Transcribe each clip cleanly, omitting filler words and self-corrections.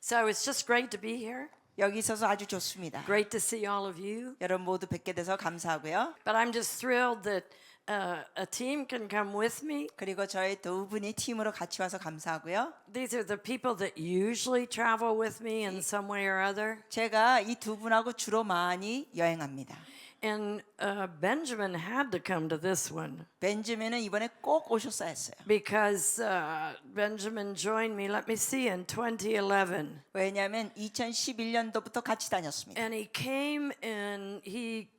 So it's just great to be here. 여기 있어서 아주 좋습니다. Great to see all of you. 여러분 모두 뵙게 돼서 감사하고요. But I'm just thrilled that a team can come with me. 그리고 저희 두 분이 팀으로 같이 와서 감사하고요. These are the people that usually travel with me in some way or other. 제가 이 두 분하고 주로 많이 여행합니다. And Benjamin had to come to this one 벤jamin은 이번에 꼭 오셨어야 했어요. because Benjamin joined me, let me see, in 2011. 왜냐하면 2011년도부터 같이 다녔습니다. And he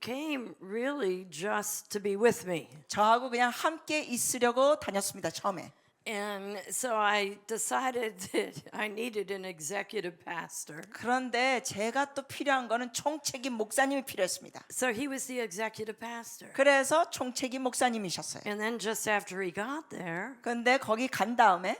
came really just to be with me. 저하고 그냥 함께 있으려고 다녔습니다. 처음에. And so I decided that I needed an executive pastor. 그런데 제가 또 필요한 거는 총책임 목사님이 필요했습니다. So he was the executive pastor. 그래서 총책임 목사님이셨어요. And then just after he got there, 그런데 거기 간 다음에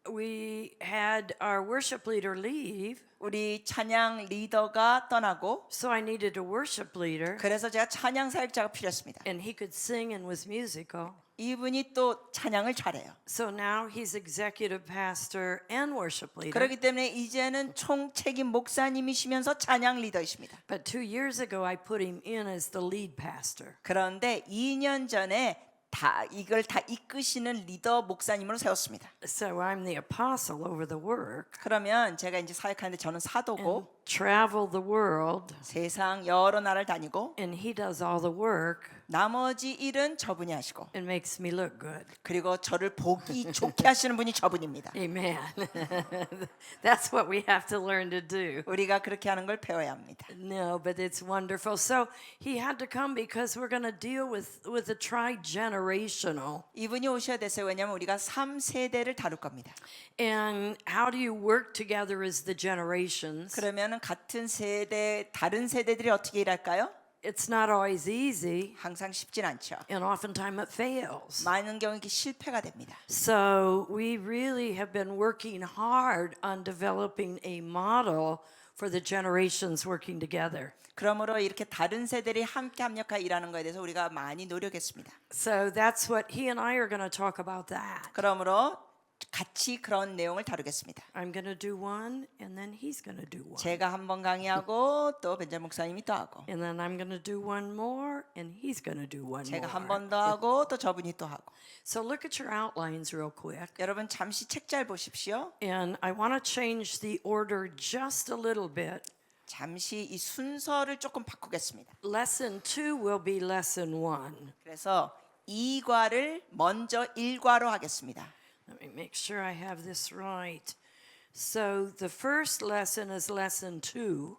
we had our worship leader leave. 우리 찬양 리더가 떠나고 So I needed a worship leader. 그래서 제가 찬양 사역자가 필요했습니다. And he could sing and was musical. 이분이 또 찬양을 잘해요. So now he's executive pastor and worship leader. 그렇기 때문에 이제는 총책임 목사님이시면서 찬양 리더이십니다. But 2 years ago I put him in as the lead pastor. 그런데 2년 전에 이걸 다 이끄시는 리더 목사님으로 세웠습니다. So I'm the apostle over the work. 그러면 제가 이제 사역하는데 저는 사도고 Travel the world. 세상 여러 나라를 다니고 And he does all the work 나머지 일은 저분이 하시고 and makes me look good. 그리고 저를 보기 좋게 하시는 분이 저분입니다. Amen. That's what we have to learn to do. 우리가 그렇게 하는 걸 배워야 합니다. No, but it's wonderful. So he had to come because we're going to deal with a tri-generational. 이분이 오셔야 됐어요. 왜냐하면 우리가 3세대를 다룰 겁니다. And how do you work together as the generations? 그러면 같은 세대, 다른 세대들이 어떻게 일할까요? It's not always easy, 항상 쉽진 않죠. and oftentimes it fails. 많은 경우 이게 실패가 됩니다. So we really have been working hard on developing a model for the generations working together. 그러므로 이렇게 다른 세대들이 함께 합력하여 일하는 것에 대해서 우리가 많이 노력했습니다. So that's what he and I are going to talk about that. 그러므로 같이 그런 내용을 다루겠습니다. I'm going to do one, and then he's going to do one. 제가 한 번 강의하고 또 벤자민 목사님이 또 하고 And then I'm going to do one more, and he's going to do one 제가 한 more. 번 더 하고 또 저분이 또 하고 So look at your outlines real quick. 여러분 잠시 책 잘 보십시오. And I want to change the order just a little bit. 잠시 이 순서를 조금 바꾸겠습니다. Lesson 2 will be lesson 1. 그래서 2과를 먼저 1과로 하겠습니다. Let me make sure I have this right. So the first lesson is lesson 2.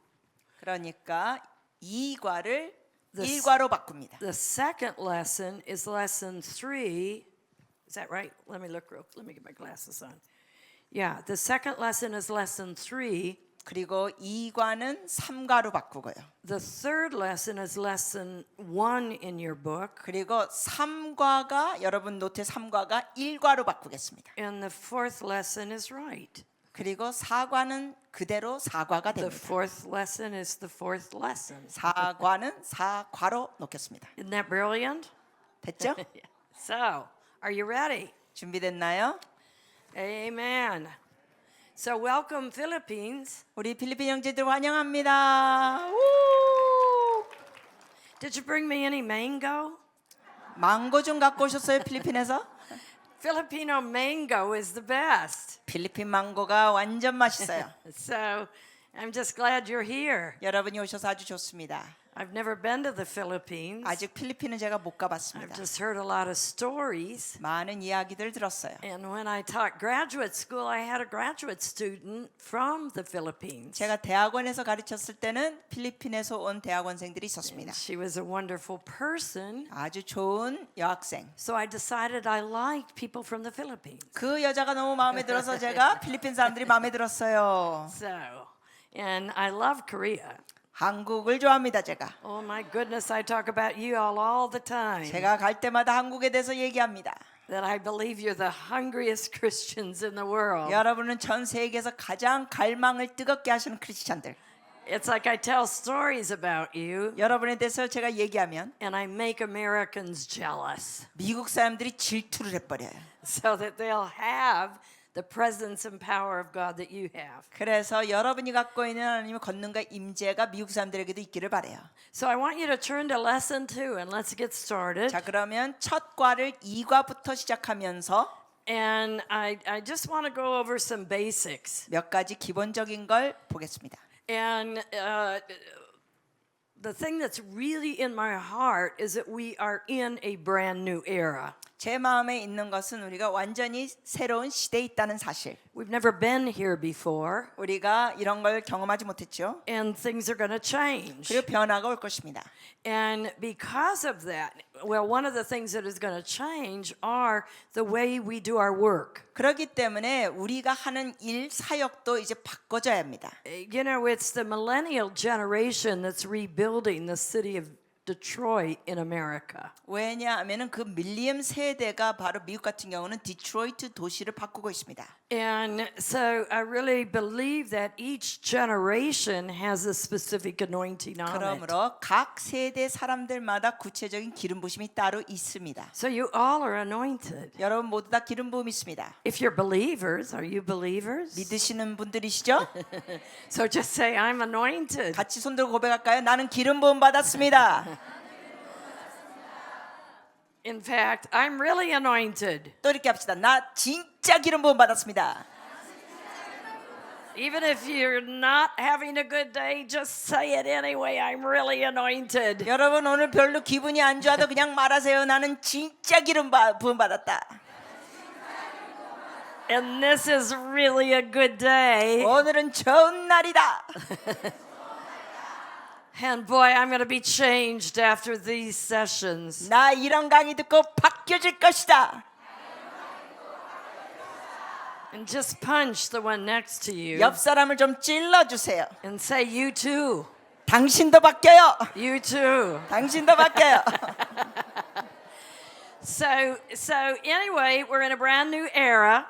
그러니까 2과를 The 1과로 바꿉니다. The second lesson is lesson 3. Is that right? Let me look real. Let me get my glasses on. Yeah, the second lesson is lesson 3. 그리고 2과는 3과로 바꾸고요. The third lesson is lesson 1 in your book. 그리고 3과가 여러분 노트의 3과가 1과로 바꾸겠습니다. And the fourth lesson is right. 그리고 4과는 그대로 4과가 The 됩니다. fourth lesson is the fourth lesson. 4과는 4과로 놓겠습니다. Isn't that brilliant? 됐죠? So, are you ready? 준비됐나요? Amen. So, welcome, Philippines. 우리 필리핀 형제들 환영합니다. 우! Did you bring me any mango? 망고 좀 갖고 오셨어요, 필리핀에서? Filipino mango is the best. 필리핀 망고가 완전 맛있어요. So, I'm just glad you're here. 여러분이 오셔서 아주 좋습니다. I've never been to the Philippines. 아직 필리핀은 제가 못 I've 가봤습니다. just heard a lot of stories. 많은 이야기들 들었어요. And when I taught graduate school, I had a graduate student from the Philippines. 제가 대학원에서 가르쳤을 때는 필리핀에서 온 대학원생들이 있었습니다. She was a wonderful person. 아주 좋은 여학생. So I decided I liked people from the Philippines. 그 여자가 너무 마음에 들어서 제가 필리핀 사람들이 마음에 들었어요. So, and I love Korea. 한국을 좋아합니다, 제가. Oh my goodness, I talk about you all the time. 제가 갈 때마다 한국에 대해서 얘기합니다. That I believe you're the hungriest Christians in the world. 여러분은 전 세계에서 가장 갈망을 뜨겁게 하시는 크리스찬들. It's like I tell stories about you 여러분에 대해서 제가 얘기하면 and I make Americans jealous 미국 사람들이 질투를 해버려요. so that they'll have the presence and power of God that you have. 그래서 여러분이 갖고 있는 하나님의 권능과 임재가 미국 사람들에게도 있기를 바래요. So I want you to turn to lesson 2 and let's get started. 자, 그러면 첫 과를 2과부터 시작하면서 And I just want to go over some basics. 몇 가지 기본적인 걸 보겠습니다. And the thing that's really in my heart is that we are in a brand new era. 제 마음에 있는 것은 우리가 완전히 새로운 시대에 있다는 사실. We've never been here before, 우리가 이런 걸 경험하지 못했죠. and things are going to change. 그리고 변화가 올 것입니다. And because of that, well, one of the things that is going to change are the way we do our work. 그렇기 때문에 우리가 하는 일 사역도 이제 바꿔줘야 합니다. You know, it's the millennial generation that's rebuilding the city of Detroit in America. 왜냐하면은 그 밀리엄 세대가 바로 미국 같은 경우는 디트로이트 도시를 바꾸고 있습니다. And so I really believe that each generation has a specific anointing on it. 그러므로 각 세대 사람들마다 구체적인 기름 부심이 따로 있습니다. So you all are anointed. 여러분 모두 다 기름 부음이 있습니다. If you're believers, are you believers? 믿으시는 분들이시죠? So just say, I'm anointed. 같이 손들고 고백할까요? 나는 기름 부음 받았습니다. In fact, I'm really anointed. 또 이렇게 합시다. 나 진짜 기름 부음 받았습니다. Even if you're not having a good day, just say it anyway. I'm really anointed. 여러분 오늘 별로 기분이 안 좋아도 그냥 말하세요. 나는 진짜 기름 부음 받았다. And this is really a good day. 오늘은 좋은 날이다. And boy, I'm going to be changed after these sessions. 나 이런 강의 듣고 바뀌어질 것이다. And just punch the one next to you 옆 사람을 좀 찔러주세요. and say, you too. 당신도 바뀌어요. You too. 당신도 바뀌어요. So anyway, we're in a brand new era.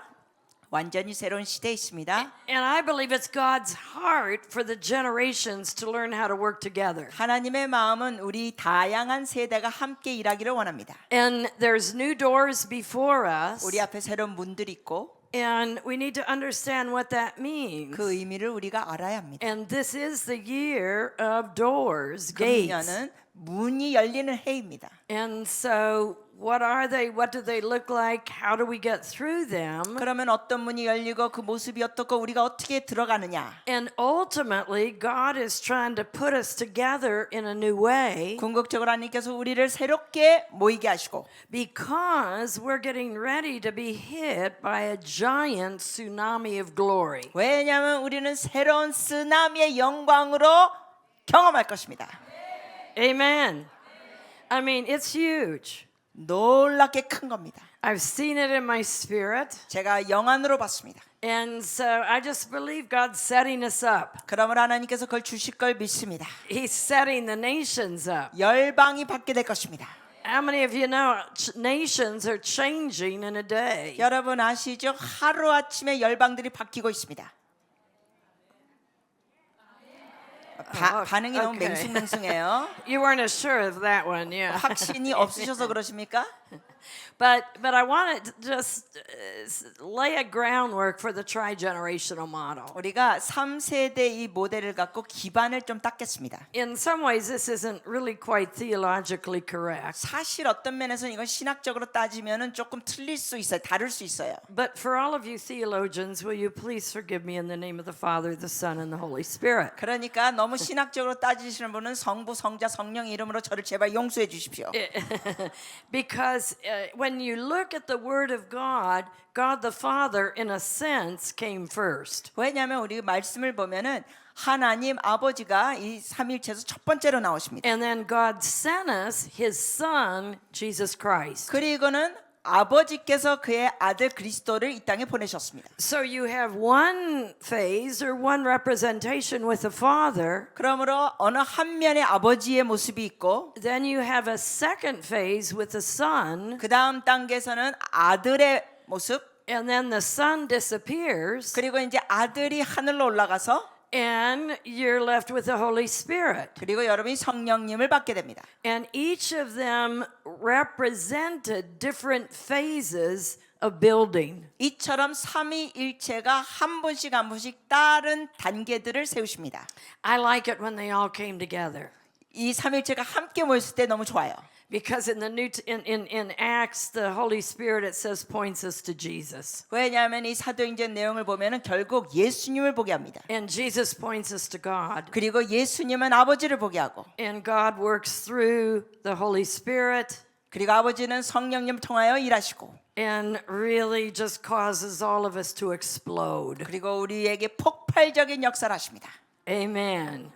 완전히 새로운 시대에 있습니다. And I believe it's God's heart for the generations to learn how to work together. 하나님의 마음은 우리 다양한 세대가 함께 일하기를 원합니다. And there's new doors before us. 우리 앞에 새로운 문들이 있고 And we need to understand what that means. 그 의미를 우리가 알아야 합니다. And this is the year of doors, gates. 금년은 문이 열리는 해입니다. And so what are they? What do they look like? How do we get through them? 그러면 어떤 문이 열리고 그 모습이 어떻고 우리가 어떻게 들어가느냐. And ultimately, God is trying to put us together in a new way 궁극적으로 하나님께서 우리를 새롭게 모이게 하시고 because we're getting ready to be hit by a giant tsunami of glory. 왜냐하면 우리는 새로운 쓰나미의 영광으로 경험할 것입니다. Amen. I mean, it's huge. 놀랍게 큰 겁니다. I've seen it in my spirit. 제가 영안으로 봤습니다. And so I just believe God's setting us up. 그러므로 하나님께서 그걸 주실 걸 믿습니다. He's setting the nations up. 열방이 받게 될 것입니다. How many of you know nations are changing in a day? 여러분 아시죠? 하루아침에 열방들이 바뀌고 있습니다. 반응이 너무 Okay. 맹숭맹숭해요. You weren't as sure of that one, yeah. 확신이 없으셔서 그러십니까? But I want to just lay a groundwork for the tri-generational model. 우리가 3세대 이 모델을 갖고 기반을 좀 닦겠습니다. In some ways, this isn't really quite theologically correct. 사실 어떤 면에서는 이건 신학적으로 따지면은 조금 틀릴 수 있어요. 다를 수 있어요. But for all of you theologians, will you please forgive me in the name of the Father, the Son, and the Holy Spirit? 그러니까 너무 신학적으로 따지시는 분은 성부, 성자, 성령 이름으로 저를 제발 용서해 주십시오. Because when you look at the Word of God, God the Father, in a sense, came first. 왜냐하면 우리 말씀을 보면은 하나님 아버지가 이 삼일체에서 첫 번째로 나오십니다. And then God sent us His Son, Jesus Christ. 그리고는 아버지께서 그의 아들 그리스도를 이 땅에 보내셨습니다. So you have one phase or one representation with the Father. 그러므로 어느 한 면의 아버지의 모습이 있고 Then you have a second phase with the Son. 그 다음 단계에서는 아들의 모습 And then the Son disappears. 그리고 이제 아들이 하늘로 올라가서 And you're left with the Holy Spirit. 그리고 여러분이 성령님을 받게 됩니다. And each of them represented different phases of building. 이처럼 삼위일체가 한 분씩 한 분씩 다른 단계들을 세우십니다. I like it when they all came together. 이 삼위일체가 함께 모였을 때 너무 좋아요. Because in the in Acts, the Holy Spirit, it says, points us to Jesus. 왜냐하면 이 사도행전 내용을 보면은 결국 예수님을 보게 합니다. And Jesus points us to God. 그리고 예수님은 아버지를 보게 하고, And God works through the Holy Spirit 그리고 아버지는 성령님을 통하여 일하시고, and really just causes all of us to explode. 그리고 우리에게 폭발적인 역사를 하십니다. Amen.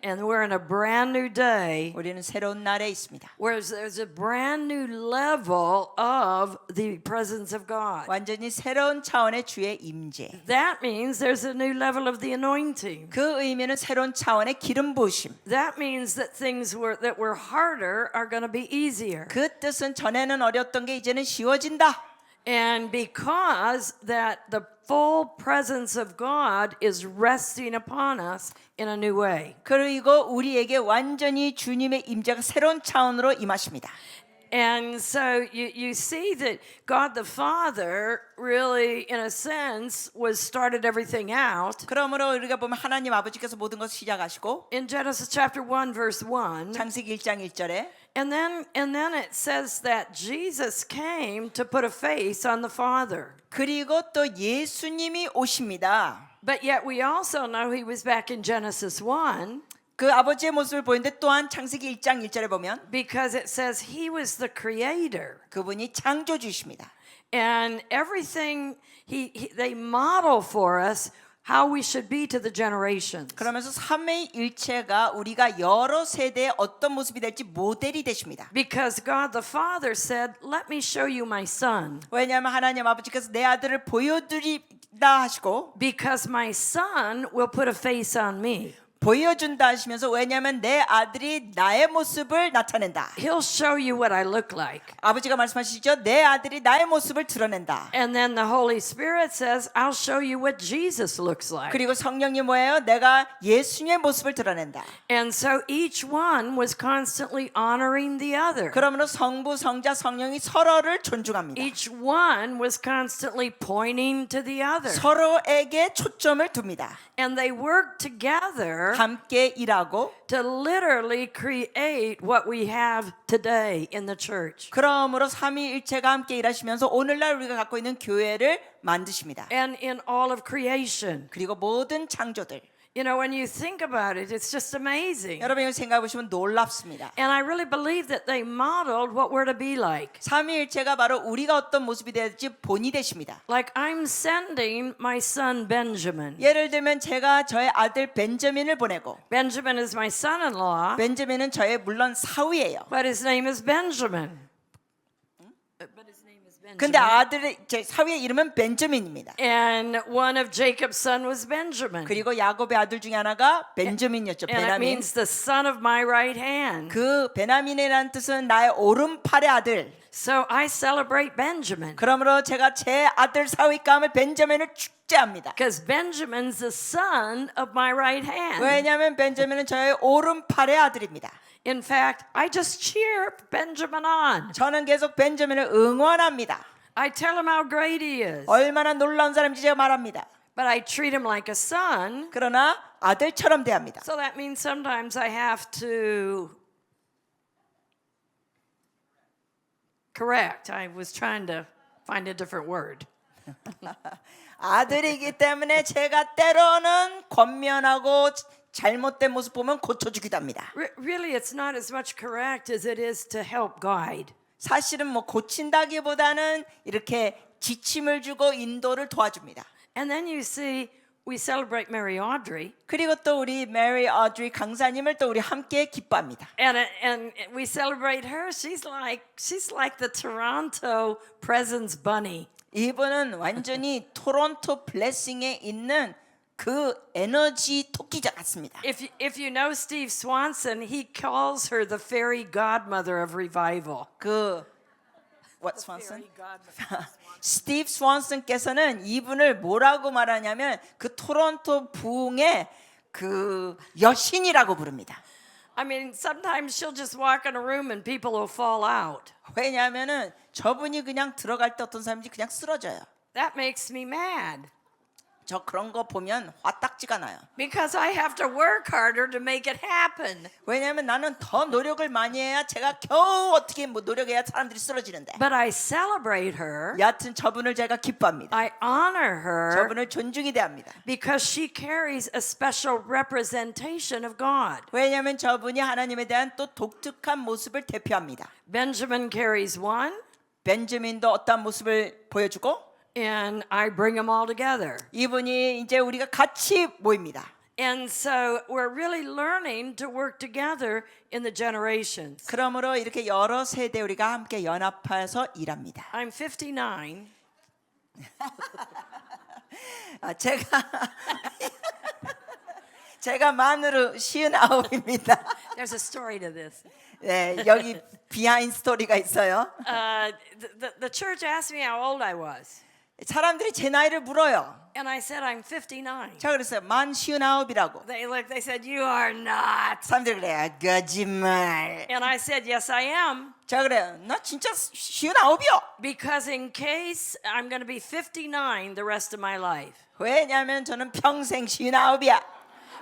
And we're in a brand new day 우리는 새로운 날에 있습니다. where there's a brand new level of the presence of God. 완전히 새로운 차원의 주의 임재. That means there's a new level of the anointing. 그 의미는 새로운 차원의 기름 부으심. That means that things that were harder are going to be easier. 그 뜻은 전에는 어려웠던 게 이제는 쉬워진다. And because that the full presence of God is resting upon us in a new way. 그리고 우리에게 완전히 주님의 임재가 새로운 차원으로 임하십니다. And so you see that God the Father really, in a sense, was started everything out. 그러므로 우리가 보면 하나님 아버지께서 모든 것을 시작하시고 In Genesis chapter 1, verse 1. 창세기 1장 1절에 And then it says that Jesus came to put a face on the Father. 그리고 또 예수님이 오십니다. But yet we also know he was back in Genesis 1 그 아버지의 모습을 보이는데 또한 창세기 1장 1절에 보면 because it says he was the creator. 그분이 창조주이십니다. And everything they model for us how we should be to the generations. 그러면서 삼위일체가 우리가 여러 세대의 어떤 모습이 될지 모델이 되십니다. Because God the Father said, "Let me show you my son." 왜냐하면 하나님 아버지께서 내 아들을 보여드리다 하시고 Because my son will put a face on me. 보여준다 하시면서 왜냐하면 내 아들이 나의 모습을 나타낸다. He'll show you what I look like. 아버지가 말씀하시죠. 내 아들이 나의 모습을 드러낸다. And then the Holy Spirit says, "I'll show you what Jesus looks like." 그리고 성령님 뭐예요? 내가 예수님의 모습을 드러낸다. And so each one was constantly honoring the other. 그러므로 성부, 성자, 성령이 서로를 존중합니다. Each one was constantly pointing to the other. 서로에게 초점을 둡니다. And they worked together 함께 일하고 to literally create what we have today in the church. 그러므로 삼위일체가 함께 일하시면서 오늘날 우리가 갖고 있는 교회를 만드십니다. And in all of creation. 그리고 모든 창조들. You know, when you think about it, it's just amazing. 여러분 이거 생각해 보시면 놀랍습니다. And I really believe that they modeled what we're to be like. 삼위일체가 바로 우리가 어떤 모습이 될지 본이 되십니다. Like I'm sending my son Benjamin. 예를 들면 제가 저의 아들 벤저민을 보내고 Benjamin is my son-in-law, 벤저민은 저의 물론 사위예요. but his name is Benjamin. But his name is Benjamin. 근데 아들의 제 사위의 이름은 벤저민입니다. And one of Jacob's son was Benjamin. 그리고 야곱의 아들 중에 하나가 벤저민이었죠. And it 베냐민. means the son of my right hand. 그 베냐민이라는 뜻은 나의 오른팔의 아들. So I celebrate Benjamin. 그러므로 제가 제 아들 사위감을 벤저민을 축제합니다. Because Benjamin's the son of my right hand. 왜냐하면 벤저민은 저의 오른팔의 아들입니다. In fact, I just cheer Benjamin on. 저는 계속 벤저민을 응원합니다. I tell him how great he is. 얼마나 놀라운 사람인지 제가 말합니다. But I treat him like a son. 그러나 아들처럼 대합니다. So that means sometimes I have to correct. I was trying to find a different word. 아들이기 때문에 제가 때로는 권면하고 잘못된 모습 보면 고쳐주기도 합니다. Really, it's not as much correct as it is to help guide. 사실은 뭐 고친다기보다는 이렇게 지침을 주고 인도를 도와줍니다. And then you see, we celebrate Mary Audrey. 그리고 또 우리 메리 어드리 강사님을 또 우리 함께 기뻐합니다. And we celebrate her. She's like the Toronto Presence Bunny. 이분은 완전히 토론토 블레싱에 있는 그 에너지 토끼자 같습니다. If you know Steve Swanson, he calls her the fairy godmother of revival. 그 what Swanson? 스티브 스완슨께서는 이분을 뭐라고 말하냐면 그 토론토 부흥의 그 여신이라고 부릅니다. I mean, sometimes she'll just walk in a room and people will fall out. 왜냐하면은 저분이 그냥 들어갈 때 어떤 사람인지 그냥 쓰러져요. That makes me mad 저 그런 거 보면 화딱지가 나요. because I have to work harder to make it happen. 왜냐하면 나는 더 노력을 많이 해야 제가 겨우 어떻게 뭐 노력해야 사람들이 쓰러지는데. But I celebrate her. 여하튼 저분을 제가 기뻐합니다. I honor her 저분을 존중이 대합니다. because she carries a special representation of God. 왜냐하면 저분이 하나님에 대한 또 독특한 모습을 대표합니다. Benjamin carries one, 벤저민도 어떠한 모습을 보여주고 and I bring them all together. 이분이 이제 우리가 같이 모입니다. And so we're really learning to work together in the generations. 그러므로 이렇게 여러 세대 우리가 함께 연합해서 일합니다. I'm 59. 제가 만으로 59입니다. There's a story to this. 네, 여기 비하인드 스토리가 있어요. The church asked me how old I was. 사람들이 제 나이를 물어요. And I said, I'm 59. 자 그랬어요. 만 59이라고. They said, you are not. 사람들이 그래요. 거짓말. And I said, yes, I am. 자 그래요. 나 진짜 59이요. Because in case I'm going to be 59 the rest of my life. 왜냐하면 저는 평생 59이야.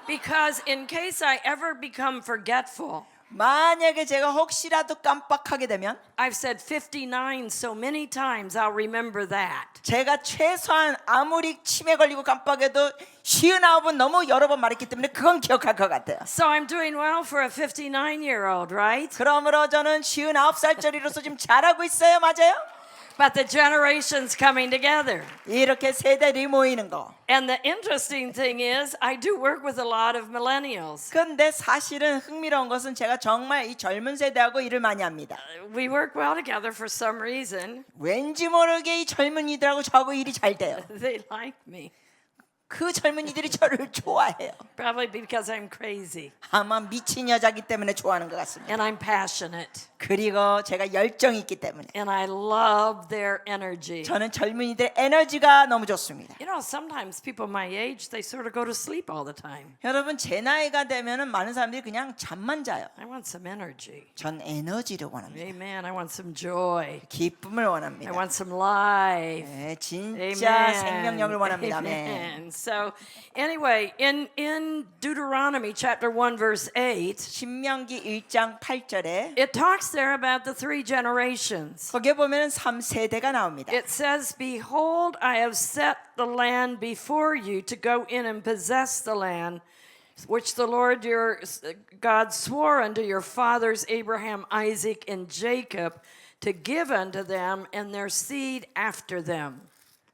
Because in case I ever become forgetful, 만약에 제가 혹시라도 깜빡하게 되면 I've said 59 so many times, I'll remember that. 제가 최소한 아무리 치매 걸리고 깜빡해도 59은 너무 여러 번 말했기 때문에 그건 기억할 것 같아요. So I'm doing well for a 59-year-old, right? 그러므로 저는 59살짜리로서 지금 잘하고 있어요. 맞아요? But the generations coming together. 이렇게 세대들이 모이는 거. And the interesting thing is, I do work with a lot of millennials. 근데 사실은 흥미로운 것은 제가 정말 이 젊은 세대하고 일을 많이 합니다. We work well together for some reason. 왠지 모르게 이 젊은이들하고 저하고 일이 잘 돼요. They like me. 그 젊은이들이 저를 좋아해요. Probably because I'm crazy 아마 미친 여자기 때문에 좋아하는 것 같습니다. and I'm passionate 그리고 제가 열정이 있기 때문에 and I love their energy. 저는 젊은이들의 에너지가 너무 좋습니다. You know, sometimes people my age, they sort of go to sleep all the time. 여러분 제 나이가 되면은 많은 사람들이 그냥 잠만 자요. I want some energy. 전 에너지를 원합니다. Amen. I want some joy. 기쁨을 I 원합니다. want some life. 네, 진짜 Amen. 생명력을 원합니다. 아멘. Amen. So, anyway, in Deuteronomy chapter 1 verse 8, 신명기 1장 8절에 it talks there about the three generations. 거기에 보면 3세대가 나옵니다. It says, "Behold, I have set the land before you to go in and possess the land which the Lord your God swore unto your fathers Abraham, Isaac, and Jacob to give unto them and their seed after them."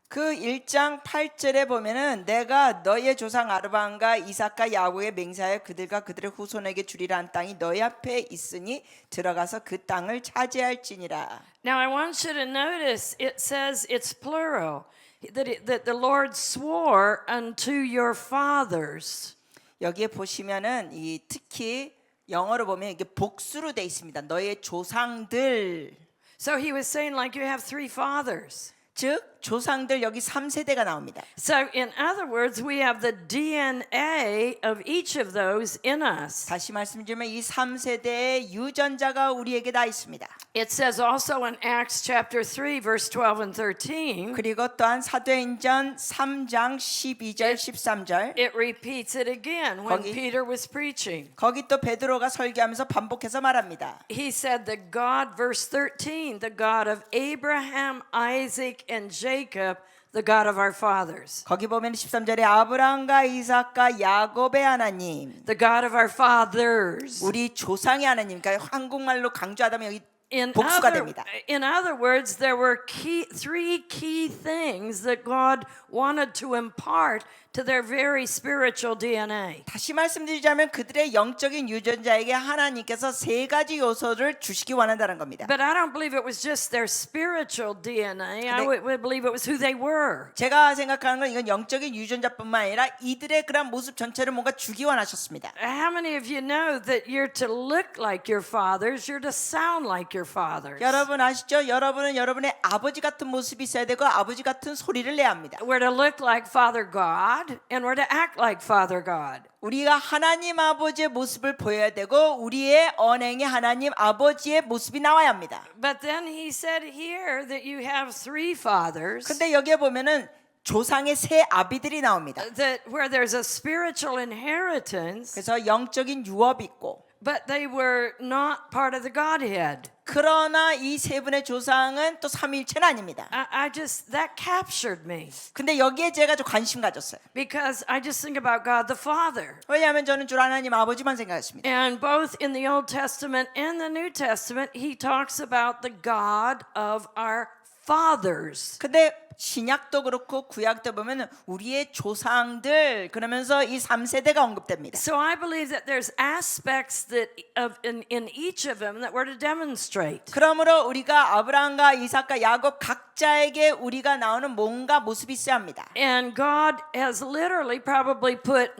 그 1장 8절에 보면은 내가 너의 조상 아브라함과 이삭과 야곱에 맹세하여 그들과 그들의 후손에게 주리라 한 땅이 너희 앞에 있으니 들어가서 그 땅을 차지할지니라. Now I want you to notice it says it's plural, that the Lord swore unto your fathers. 여기에 보시면은 이 특히 영어로 보면 이게 복수로 돼 있습니다. 너의 조상들. So he was saying like you have three fathers. 즉 조상들 여기 3세대가 나옵니다. So in other words, we have the DNA of each of those in us. 다시 말씀드리면 이 3세대의 유전자가 우리에게 다 있습니다. It says also in Acts chapter 3 verse 12 and 13. 그리고 또한 사도행전 3장 12절 13절 It repeats it again when 거기- Peter was preaching. 거기 또 베드로가 설교하면서 반복해서 말합니다. He said the God, verse 13, the God of Abraham, Isaac, and Jacob, the God of our fathers. 거기 보면 13절에 아브라함과 이삭과 야곱의 하나님, The God of our fathers. 우리 조상의 하나님. 그러니까 한국말로 강조하다면 여기 In 복수가 됩니다. other words, there were three key things that God wanted to impart to their very spiritual DNA. 다시 말씀드리자면 그들의 영적인 유전자에게 하나님께서 세 가지 요소를 주시기 원한다는 겁니다. But I don't believe it was just their spiritual DNA. I would believe it was who they were. 제가 생각하는 건 이건 영적인 유전자뿐만 아니라 이들의 그런 모습 전체를 뭔가 주기 원하셨습니다. How many of you know that you're to look like your fathers, you're to sound like your fathers? 여러분 아시죠? 여러분은 여러분의 아버지 같은 모습이 있어야 되고 아버지 같은 소리를 내야 합니다. We're to look like Father God. God and we're to act like Father God. 우리가 하나님 아버지의 모습을 보여야 되고 우리의 언행이 하나님 아버지의 모습이 나와야 합니다. But then he said here that you have three fathers, 근데 여기에 보면은 조상의 세 아비들이 나옵니다. that where there's a spiritual inheritance, 그래서 영적인 유업이 있고 but they were not part of the Godhead. 그러나 이 세 분의 조상은 또 삼위일체는 아닙니다. I just, that captured me 근데 여기에 제가 좀 관심 가졌어요. because I just think about God the Father. 왜냐하면 저는 줄 하나님 아버지만 생각했습니다. And both in the Old Testament and the New Testament, he talks about the God of our fathers. 근데 신약도 그렇고 구약도 보면은 우리의 조상들 그러면서 이 3세대가 언급됩니다. So I believe that there's aspects that in each of them that we're to demonstrate. 그러므로 우리가 아브라함과 이삭과 야곱 각자에게 우리가 나오는 뭔가 모습이 있어야 합니다. And God has literally probably put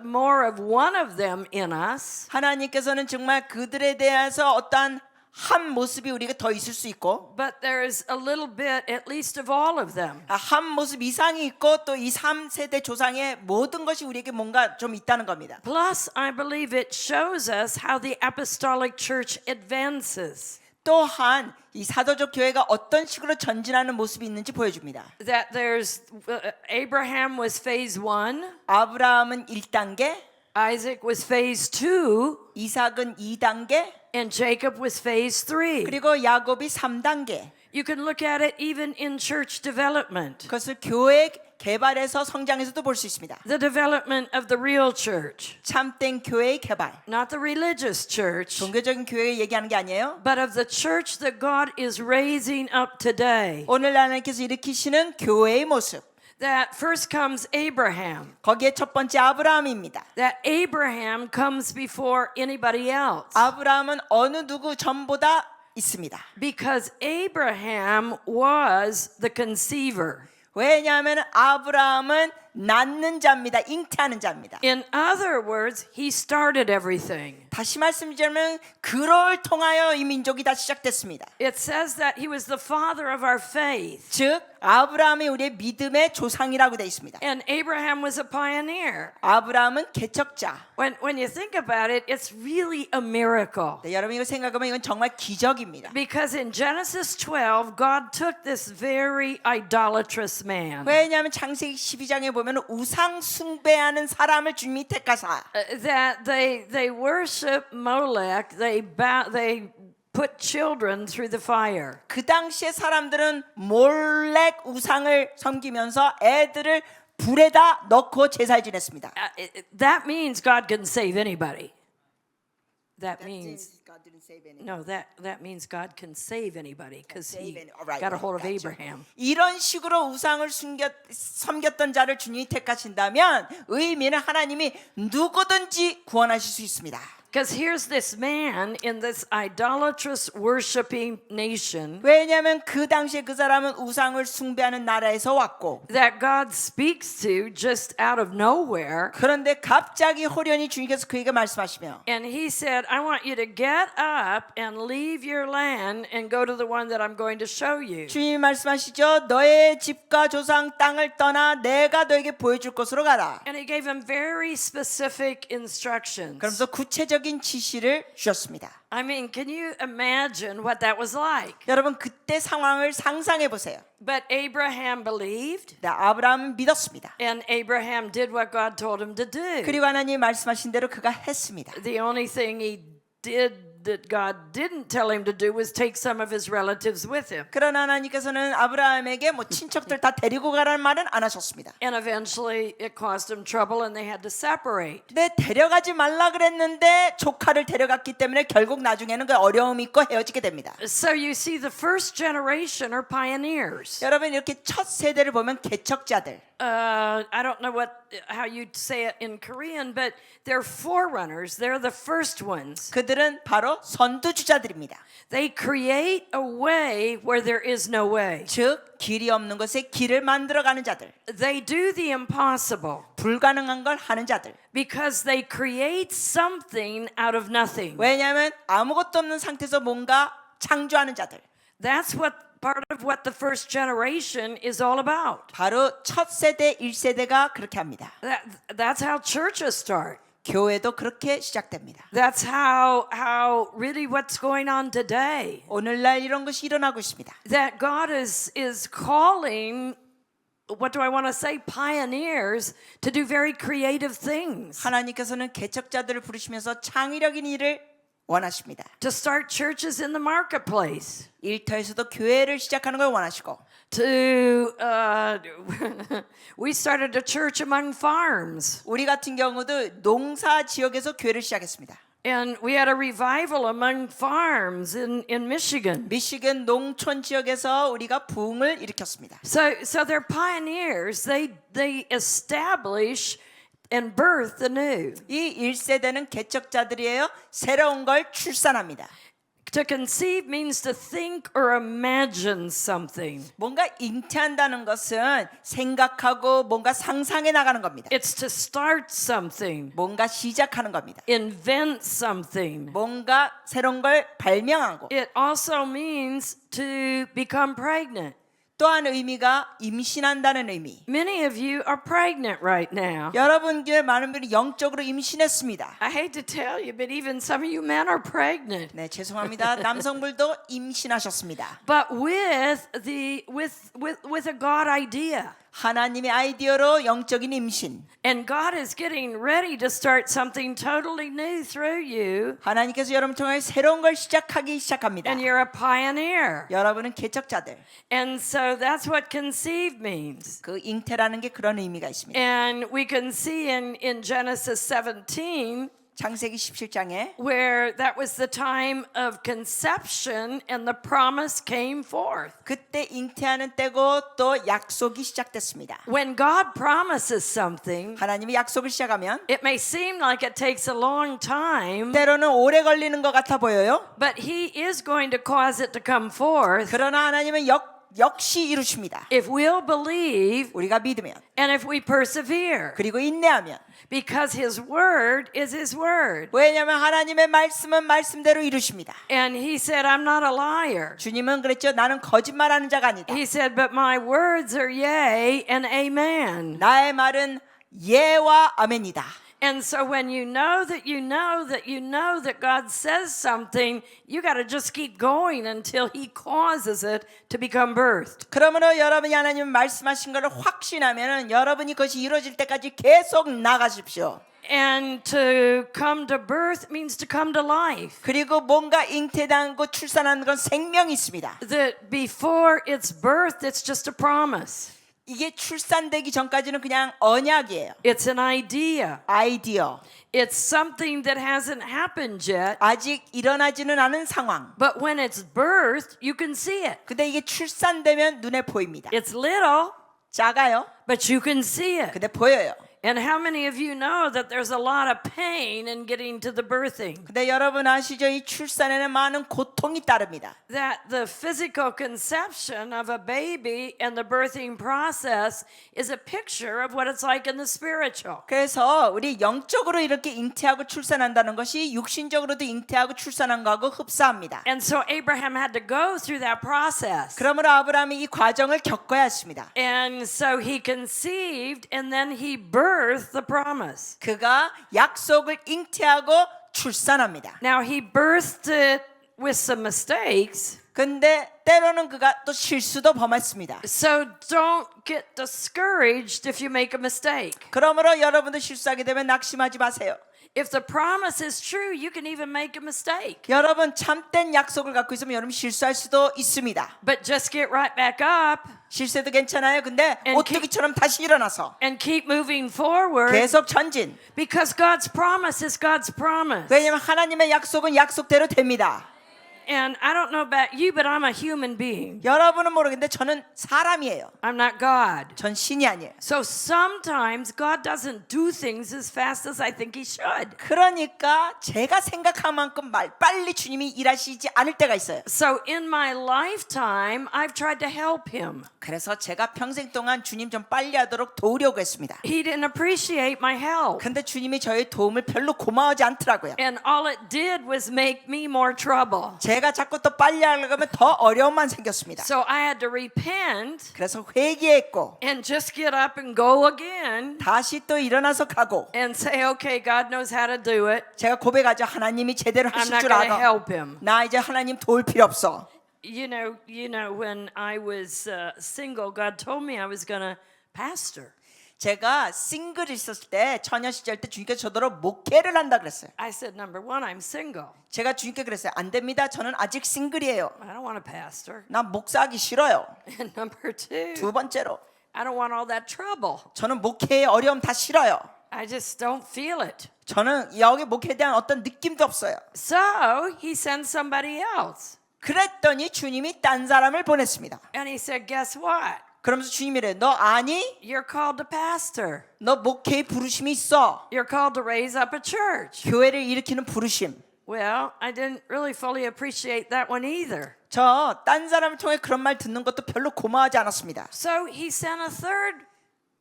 more of one of them in us. 하나님께서는 정말 그들에 대해서 어떠한 한 모습이 우리가 더 있을 수 있고 But there's a little bit, at least, of all of them. 한 모습 이상이 있고 또 이 3세대 조상의 모든 것이 우리에게 뭔가 좀 있다는 겁니다. Plus, I believe it shows us how the apostolic church advances. 또한 이 사도적 교회가 어떤 식으로 전진하는 모습이 있는지 보여줍니다. That there's Abraham was phase 1, 아브라함은 1단계, Isaac was phase 2, 이삭은 2단계, and Jacob was phase 3. 그리고 야곱이 3단계. You can look at it even in church development. 그것을 교회 개발에서 성장에서도 볼 수 있습니다. The development of the real church. 참된 교회의 개발. Not the religious church, 종교적인 교회 얘기하는 게 아니에요. but of the church that God is raising up today. 오늘 하나님께서 일으키시는 교회의 모습. That first comes Abraham. 거기에 첫 번째 아브라함입니다. That Abraham comes before anybody else. 아브라함은 어느 누구 전보다 있습니다. Because Abraham was the conceiver. 왜냐하면 아브라함은 낳는 자입니다. 잉태하는 자입니다. In other words, he started everything. 다시 말씀드리면 그를 통하여 이 민족이 다 시작됐습니다. It says that he was the father of our faith. 즉 아브라함이 우리의 믿음의 조상이라고 되어 있습니다. And Abraham was a pioneer. 아브라함은 개척자. When you think about it, it's really a miracle. 네, 여러분 이거 생각하면 이건 정말 기적입니다. Because in Genesis 12, God took this very idolatrous man. 왜냐하면 창세기 12장에 보면 우상 숭배하는 사람을 주님이 택하사 That they worship Molech, they put children through the fire. 그 당시에 사람들은 몰렉 우상을 섬기면서 애들을 불에다 넣고 제사를 지냈습니다. That means God can save anybody. That means no. That means God can save anybody because He got a hold of Abraham. 이런 식으로 우상을 섬겼던 자를 주님이 택하신다면 의미는 하나님이 누구든지 구원하실 수 있습니다. Because here's this man in this idolatrous worshiping nation 왜냐하면 그 당시에 그 사람은 우상을 숭배하는 나라에서 왔고 that God speaks to just out of nowhere. 그런데 갑자기 호련히 주님께서 그에게 말씀하시며 And he said, I want you to get up and leave your land and go to the one that I'm going to show you. 주님이 말씀하시죠. 너의 집과 조상 땅을 떠나 내가 너에게 보여줄 곳으로 가라. And he gave him very specific instructions. 그러면서 구체적인 지시를 주셨습니다. I mean, can you imagine what that was like? 여러분 그때 상황을 상상해 보세요. But Abraham believed, 네, 아브라함은 믿었습니다. and Abraham did what God told him to do. 그리고 하나님이 말씀하신 대로 그가 했습니다. The only thing he did that God didn't tell him to do was take some of his relatives with him. 그러나 하나님께서는 아브라함에게 뭐 친척들 다 데리고 가라는 말은 안 하셨습니다. And eventually it caused him trouble and they had to separate. 네, 데려가지 말라 그랬는데 조카를 데려갔기 때문에 결국 나중에는 그 어려움이 있고 헤어지게 됩니다. So you see the first generation are pioneers. 여러분 이렇게 첫 세대를 보면 개척자들. I don't know how you say it in Korean, but they're forerunners. They're the first ones. 그들은 바로 선두주자들입니다. They create a way where there is no way. 즉 길이 없는 것에 길을 만들어가는 자들. They do the impossible 불가능한 걸 하는 자들. because they create something out of nothing. 왜냐하면 아무것도 없는 상태에서 뭔가 창조하는 자들. That's what part of what the first generation is all about. 바로 첫 세대, 1세대가 그렇게 합니다. That's how churches start. 교회도 그렇게 시작됩니다. That's how really what's going on today. 오늘날 이런 것이 일어나고 있습니다. That God is calling, what do I want to say, pioneers to do very creative things. 하나님께서는 개척자들을 부르시면서 창의력인 일을 원하십니다. To start churches in the marketplace. 일터에서도 교회를 시작하는 걸 원하시고 We started a church among farms. 우리 같은 경우도 농사 지역에서 교회를 시작했습니다. And we had a revival among farms in Michigan. 미시간 농촌 지역에서 우리가 부흥을 일으켰습니다. So they're pioneers. They establish and birth the new. 이 1세대는 개척자들이에요. 새로운 걸 출산합니다. To conceive means to think or imagine something. 뭔가 잉태한다는 것은 생각하고 뭔가 상상해 나가는 겁니다. It's to start something, 뭔가 시작하는 겁니다. invent something. 뭔가 새로운 걸 발명하고 It also means to become pregnant. 또한 의미가 임신한다는 의미. Many of you are pregnant right now. 여러분 중에 많은 분이 영적으로 임신했습니다. I hate to tell you, but even some of you men are pregnant. 네, 죄송합니다. 남성분도 임신하셨습니다. But with a God idea. 하나님의 아이디어로 영적인 임신. And God is getting ready to start something totally new through you. 하나님께서 여러분 통해 새로운 걸 시작하기 시작합니다. And you're a pioneer. 여러분은 개척자들. And so that's what conceive means. 그 잉태라는 게 그런 의미가 있습니다. And we can see in Genesis 17 창세기 17장에 where that was the time of conception and the promise came forth. 그때 잉태하는 때고 또 약속이 시작됐습니다. When God promises something, 하나님이 약속을 시작하면 it may seem like it takes a long time, 때로는 오래 걸리는 것 같아 보여요. but He is going to cause it to come forth 그러나 하나님은 역시 이루십니다. if we'll believe 우리가 믿으면 and if we persevere. 그리고 인내하면 Because His word is His word. 왜냐하면 하나님의 말씀은 말씀대로 이루십니다. And He said, I'm not a liar. 주님은 그랬죠. 나는 거짓말하는 자가 아니다. He said, but my words are yea and amen. 나의 말은 예와 아멘이다. And so when you know that you know that you know that God says something, you got to just keep going until He causes it to become birthed. 그러므로 여러분이 하나님 말씀하신 것을 확신하면은 여러분이 그것이 이루어질 때까지 계속 나가십시오. And to come to birth means to come to life. 그리고 뭔가 잉태당하고 출산하는 건 생명이 있습니다. That before it's birth, it's just a promise. 이게 출산되기 전까지는 그냥 언약이에요. It's an idea. 아이디어. It's something that hasn't happened yet. 아직 일어나지는 않은 상황. But when it's birthed, you can see it. 근데 이게 출산되면 눈에 보입니다. It's little, 작아요. but you can see it. 근데 보여요. And how many of you know that there's a lot of pain in getting to the birthing? 근데 여러분 아시죠? 이 출산에는 많은 고통이 따릅니다. That the physical conception of a baby and the birthing process is a picture of what it's like in the spiritual. 그래서 우리 영적으로 이렇게 잉태하고 출산한다는 것이 육신적으로도 잉태하고 출산한 거하고 흡사합니다. And so Abraham had to go through that process. 그러므로 아브라함이 이 과정을 겪어야 했습니다. And so he conceived and then he birthed the promise. 그가 약속을 잉태하고 출산합니다. Now he birthed it with some mistakes. 근데 때로는 그가 또 실수도 범했습니다. So don't get discouraged if you make a mistake. 그러므로 여러분도 실수하게 되면 낙심하지 마세요. If the promise is true, you can even make a mistake. 여러분 참된 약속을 갖고 있으면 여러분 실수할 수도 있습니다. But just get right back up 실수해도 괜찮아요. 근데 And 오뚜기처럼 다시 일어나서 and keep moving forward 계속 전진. because God's promise is God's promise. 왜냐하면 하나님의 약속은 약속대로 됩니다. And I don't know about you, but I'm a human being. 여러분은 모르겠는데 저는 사람이에요. I'm not God. 전 신이 아니에요. So sometimes God doesn't do things as fast as I think He should. 그러니까 제가 생각한 만큼 빨리 주님이 일하시지 않을 때가 있어요. So in my lifetime, I've tried to help Him. 그래서 제가 평생 동안 주님 좀 빨리 하도록 도우려고 했습니다. He didn't appreciate my help. 근데 주님이 저의 도움을 별로 고마워하지 않더라고요. And all it did was make me more trouble. 제가 자꾸 또 빨리 하려고 하면 더 어려움만 생겼습니다. So I had to repent 그래서 회개했고 and just get up and go again 다시 또 일어나서 가고 and say, okay, God knows how to do it. 제가 고백하죠. 하나님이 제대로 I'm 하실 not 줄 going to 알아. help him. 나 이제 하나님 도울 필요 없어. You know, when I was single, God told me I was going to pastor. 제가 싱글 있었을 때 처녀 시절 때 주님께서 저더러 목회를 한다 그랬어요. I said, number one, I'm single. 제가 주님께 그랬어요. 안 됩니다. 저는 아직 싱글이에요. I don't want a pastor. 나 목사하기 싫어요. And number two, 두 번째로 I don't want all that trouble. 저는 목회의 어려움 다 싫어요. I just don't feel it. 저는 여기 목회에 대한 어떤 느낌도 없어요. So he sent somebody else. 그랬더니 주님이 딴 사람을 보냈습니다. And he said, guess what? 그러면서 주님이 이래. 너 아니? You're called to pastor. 너 목회의 부르심이 있어. You're called to raise up a church. 교회를 일으키는 부르심. Well, I didn't really fully appreciate that one either. 저 딴 사람을 통해 그런 말 듣는 것도 별로 고마워하지 않았습니다. So he sent a third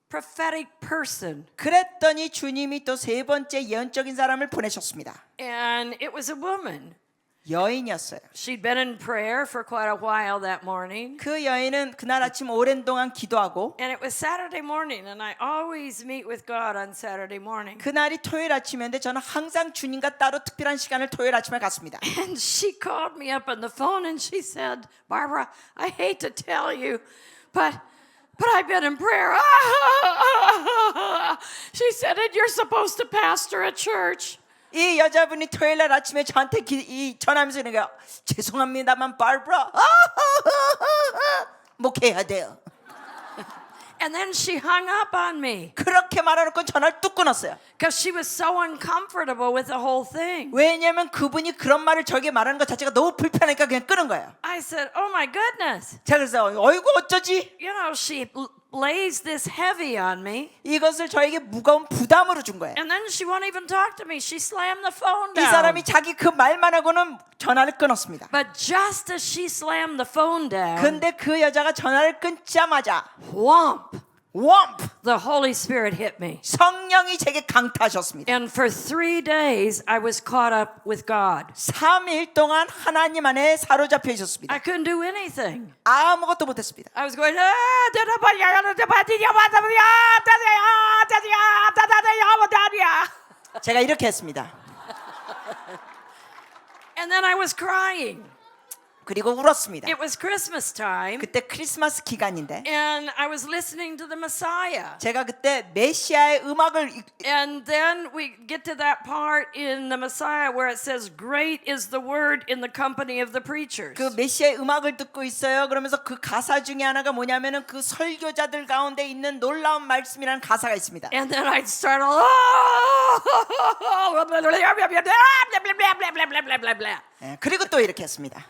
prophetic person. 그랬더니 주님이 또 세 번째 예언적인 사람을 보내셨습니다. And it was a woman. 여인이었어요. She'd been in prayer for quite a while that morning. 그 여인은 그날 아침 오랜 동안 기도하고 And it was Saturday morning, and I always meet with God on Saturday morning. 그날이 토요일 아침이었는데 저는 항상 주님과 따로 특별한 시간을 토요일 아침에 갔습니다. And she called me up on the phone and she said, Barbara, I hate to tell you, but I've been in prayer. She said, and you're supposed to pastor a church. 이 여자분이 토요일 날 아침에 저한테 전화하면서 이런 거야. 죄송합니다만 바브라 목회해야 돼요. And then she hung up on me 그렇게 말해놓고 전화를 뚝 끊었어요. because she was so uncomfortable with the whole thing. 왜냐하면 그분이 그런 말을 저에게 말하는 것 자체가 너무 불편하니까 그냥 끊은 거예요. I said, oh my goodness. 제가 그래서 어이구 어쩌지? You know, she lays this heavy on me. 이것을 저에게 무거운 부담으로 준 거예요. And then she won't even talk to me. She slammed the phone 이 down. 사람이 자기 그 말만 하고는 전화를 끊었습니다. But just as she slammed the phone down, 근데 그 여자가 전화를 끊자마자 whomp, 왑! the Holy Spirit hit me. 성령이 제게 강타하셨습니다. And for 3 days, I was caught up with God. 3일 동안 하나님 안에 사로잡혀 있었습니다. I couldn't do anything. 아무것도 못했습니다. I was going, 제가 이렇게 했습니다. and then I was crying. 그리고 울었습니다. It was Christmas time, 그때 크리스마스 기간인데 and I was listening to the Messiah. 제가 그때 메시아의 음악을 And then we get to that part in the Messiah where it says, great is the word in the company of the preachers. 그 메시아의 음악을 듣고 있어요. 그러면서 그 가사 중에 하나가 뭐냐면은 그 설교자들 가운데 있는 놀라운 말씀이라는 가사가 있습니다. And then I'd start, 그리고 또 이렇게 했습니다.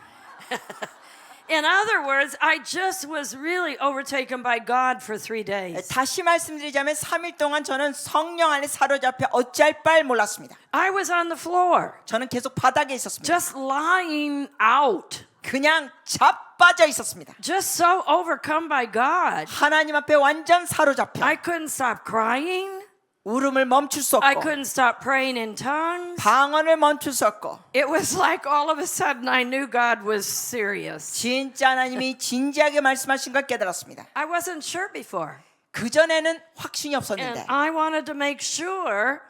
In other words, I just was really overtaken by God for 3 days. 다시 말씀드리자면 3일 동안 저는 성령 안에 사로잡혀 어찌할 바를 몰랐습니다. I was on the floor, 저는 계속 바닥에 있었습니다. just lying out, 그냥 자빠져 있었습니다. just so overcome by God. 하나님 앞에 완전 사로잡혀 I couldn't stop crying. 울음을 멈출 수 I 없고 couldn't stop praying in tongues. 방언을 멈출 수 없고 It was like all of a sudden I knew God was serious. 진짜 하나님이 진지하게 말씀하신 걸 깨달았습니다. I wasn't sure before. 그전에는 확신이 And 없었는데 I wanted to make sure.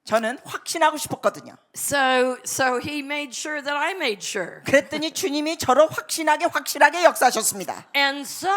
저는 확신하고 싶었거든요. So he made sure that I made sure. 그랬더니 주님이 저를 확실하게 역사하셨습니다. And so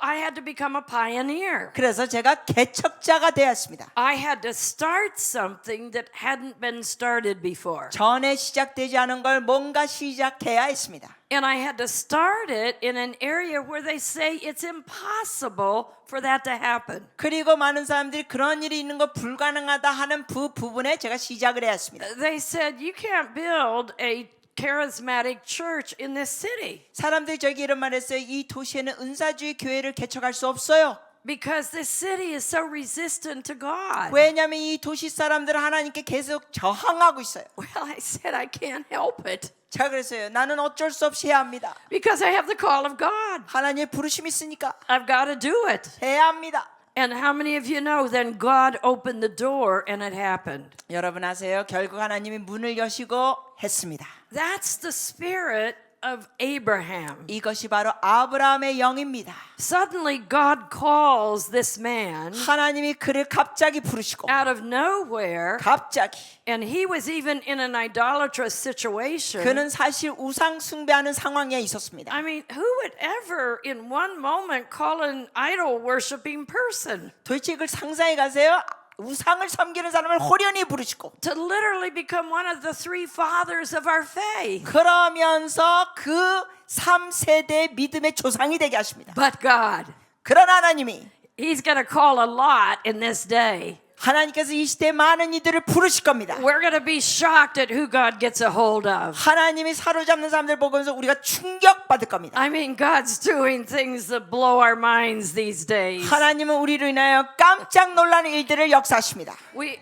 I had to become a pioneer. 그래서 제가 개척자가 되었습니다. I had to start something that hadn't been started before. 전에 시작되지 않은 걸 뭔가 시작해야 했습니다. And I had to start it in an area where they say it's impossible for that to happen. 그리고 많은 사람들이 그런 일이 있는 거 불가능하다 하는 부분에 제가 시작을 해야 했습니다. They said you can't build a charismatic church in this city 사람들이 저에게 이런 말 했어요. 이 도시에는 은사주의 교회를 개척할 수 없어요. because this city is so resistant to God. 왜냐하면 이 도시 사람들은 하나님께 계속 저항하고 있어요. Well, I said I can't help it 제가 그랬어요. 나는 어쩔 수 없이 해야 합니다. because I have the call of God. 하나님의 부르심이 있으니까 I've got to do it. 해야 합니다. And how many of you know then God opened the door and it happened? 여러분 아세요? 결국 하나님이 문을 여시고 했습니다. That's the spirit of Abraham. 이것이 바로 아브라함의 영입니다. Suddenly God calls this man 하나님이 그를 갑자기 부르시고 out of nowhere, 갑자기 and he was even in an idolatrous situation. 그는 사실 우상 숭배하는 상황에 있었습니다. I mean, who would ever in one moment call an idol worshiping person 도대체 이걸 상상해 가세요? 우상을 섬기는 사람을 호련히 부르시고 to literally become one of the three fathers of our faith? 그러면서 그 3세대 믿음의 조상이 되게 하십니다. But God, 그러나 하나님이 He's going to call a lot in this day. 하나님께서 이 시대에 많은 이들을 부르실 겁니다. We're going to be shocked at who God gets a hold of. 하나님이 사로잡는 사람들 보면서 우리가 충격받을 겁니다. I mean, God's doing things that blow our minds these days. 하나님은 우리로 인하여 깜짝 놀라는 일들을 역사하십니다. We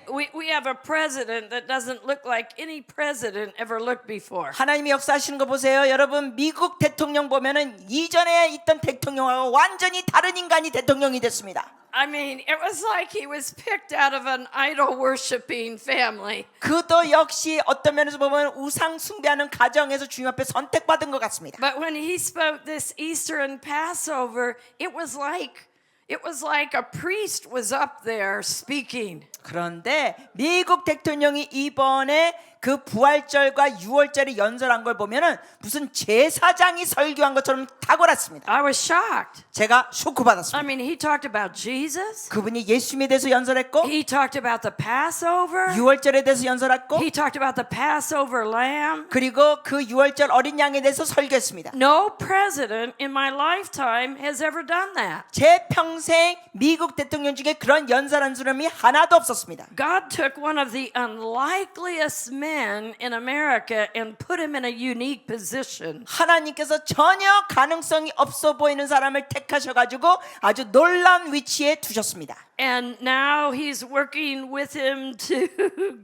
have a president that doesn't look like any president ever looked before. 하나님이 역사하시는 거 보세요. 여러분 미국 대통령 보면은 이전에 있던 대통령하고 완전히 다른 인간이 대통령이 됐습니다. I mean, it was like he was picked out of an idol worshiping family. 그도 역시 어떤 면에서 보면 우상 숭배하는 가정에서 주님 앞에 선택받은 것 같습니다. But when he spoke this Easter and Passover, it was like a priest was up there speaking. 그런데 미국 대통령이 이번에 그 부활절과 유월절에 연설한 걸 보면은 무슨 제사장이 설교한 것처럼 탁월했습니다. I was shocked. 제가 쇼크 받았습니다. I mean, he talked about Jesus. 그분이 예수님에 대해서 연설했고 He talked about the Passover. 유월절에 대해서 연설했고 He talked about the Passover lamb. 그리고 그 유월절 어린 양에 대해서 설교했습니다. No president in my lifetime has ever done that. 제 평생 미국 대통령 중에 그런 연설한 사람이 하나도 없었습니다. God took one of the unlikeliest men in America and put him in a unique position. 하나님께서 전혀 가능성이 없어 보이는 사람을 택하셔가지고 아주 놀라운 위치에 두셨습니다. And now he's working with him to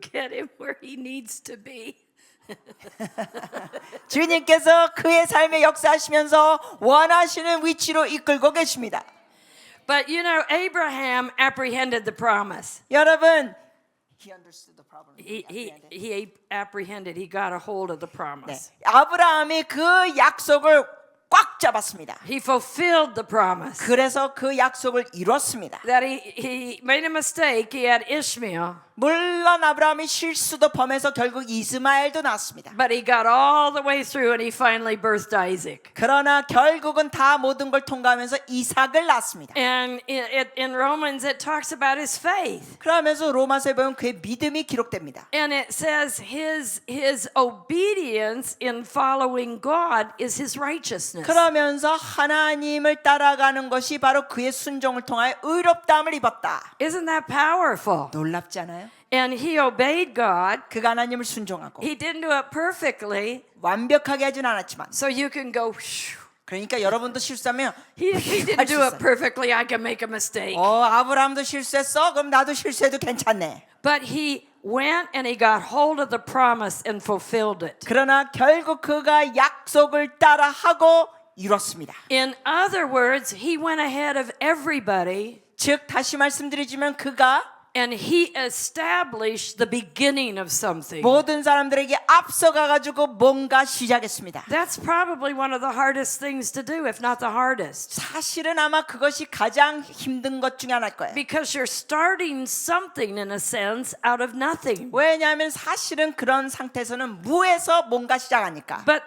get him where he needs to be. 주님께서 그의 삶에 역사하시면서 원하시는 위치로 이끌고 계십니다. But you know, Abraham apprehended the promise. 여러분, he understood the problem. He apprehended. He got a hold of the 네, promise. 아브라함이 그 약속을 꽉 잡았습니다. He fulfilled the promise. 그래서 그 약속을 이뤘습니다. That he made a mistake. He had Ishmael. 물론 아브라함이 실수도 범해서 결국 이스마엘도 낳았습니다. But he got all the way through and he finally birthed Isaac. 그러나 결국은 다 모든 걸 통과하면서 이삭을 낳았습니다. And in Romans it talks about his faith. 그러면서 로마서에 보면 그의 믿음이 기록됩니다. And it says his obedience in following God is his righteousness. 그러면서 하나님을 따라가는 것이 바로 그의 순종을 통하여 의롭다함을 입었다. Isn't that powerful? 놀랍지 않아요? And he obeyed God. 그가 하나님을 순종하고 He didn't do it perfectly, 완벽하게 하진 않았지만 so you can go, "Phew." 그러니까 여러분도 실수하면 He didn't do it perfectly. I can make a mistake. 아브라함도 실수했어? 그럼 나도 실수해도 괜찮네. But he went and he got hold of the promise and fulfilled it. 그러나 결국 그가 약속을 따라하고 이뤘습니다. In other words, he went ahead of everybody 즉 다시 말씀드리지만 그가 and he established the beginning of something. 모든 사람들에게 앞서가 가지고 뭔가 시작했습니다. That's probably one of the hardest things to do, if not the hardest. 사실은 아마 그것이 가장 힘든 것 중에 하나일 거예요. Because you're starting something in a sense out of nothing. 왜냐하면 사실은 그런 상태에서는 무에서 뭔가 시작하니까. But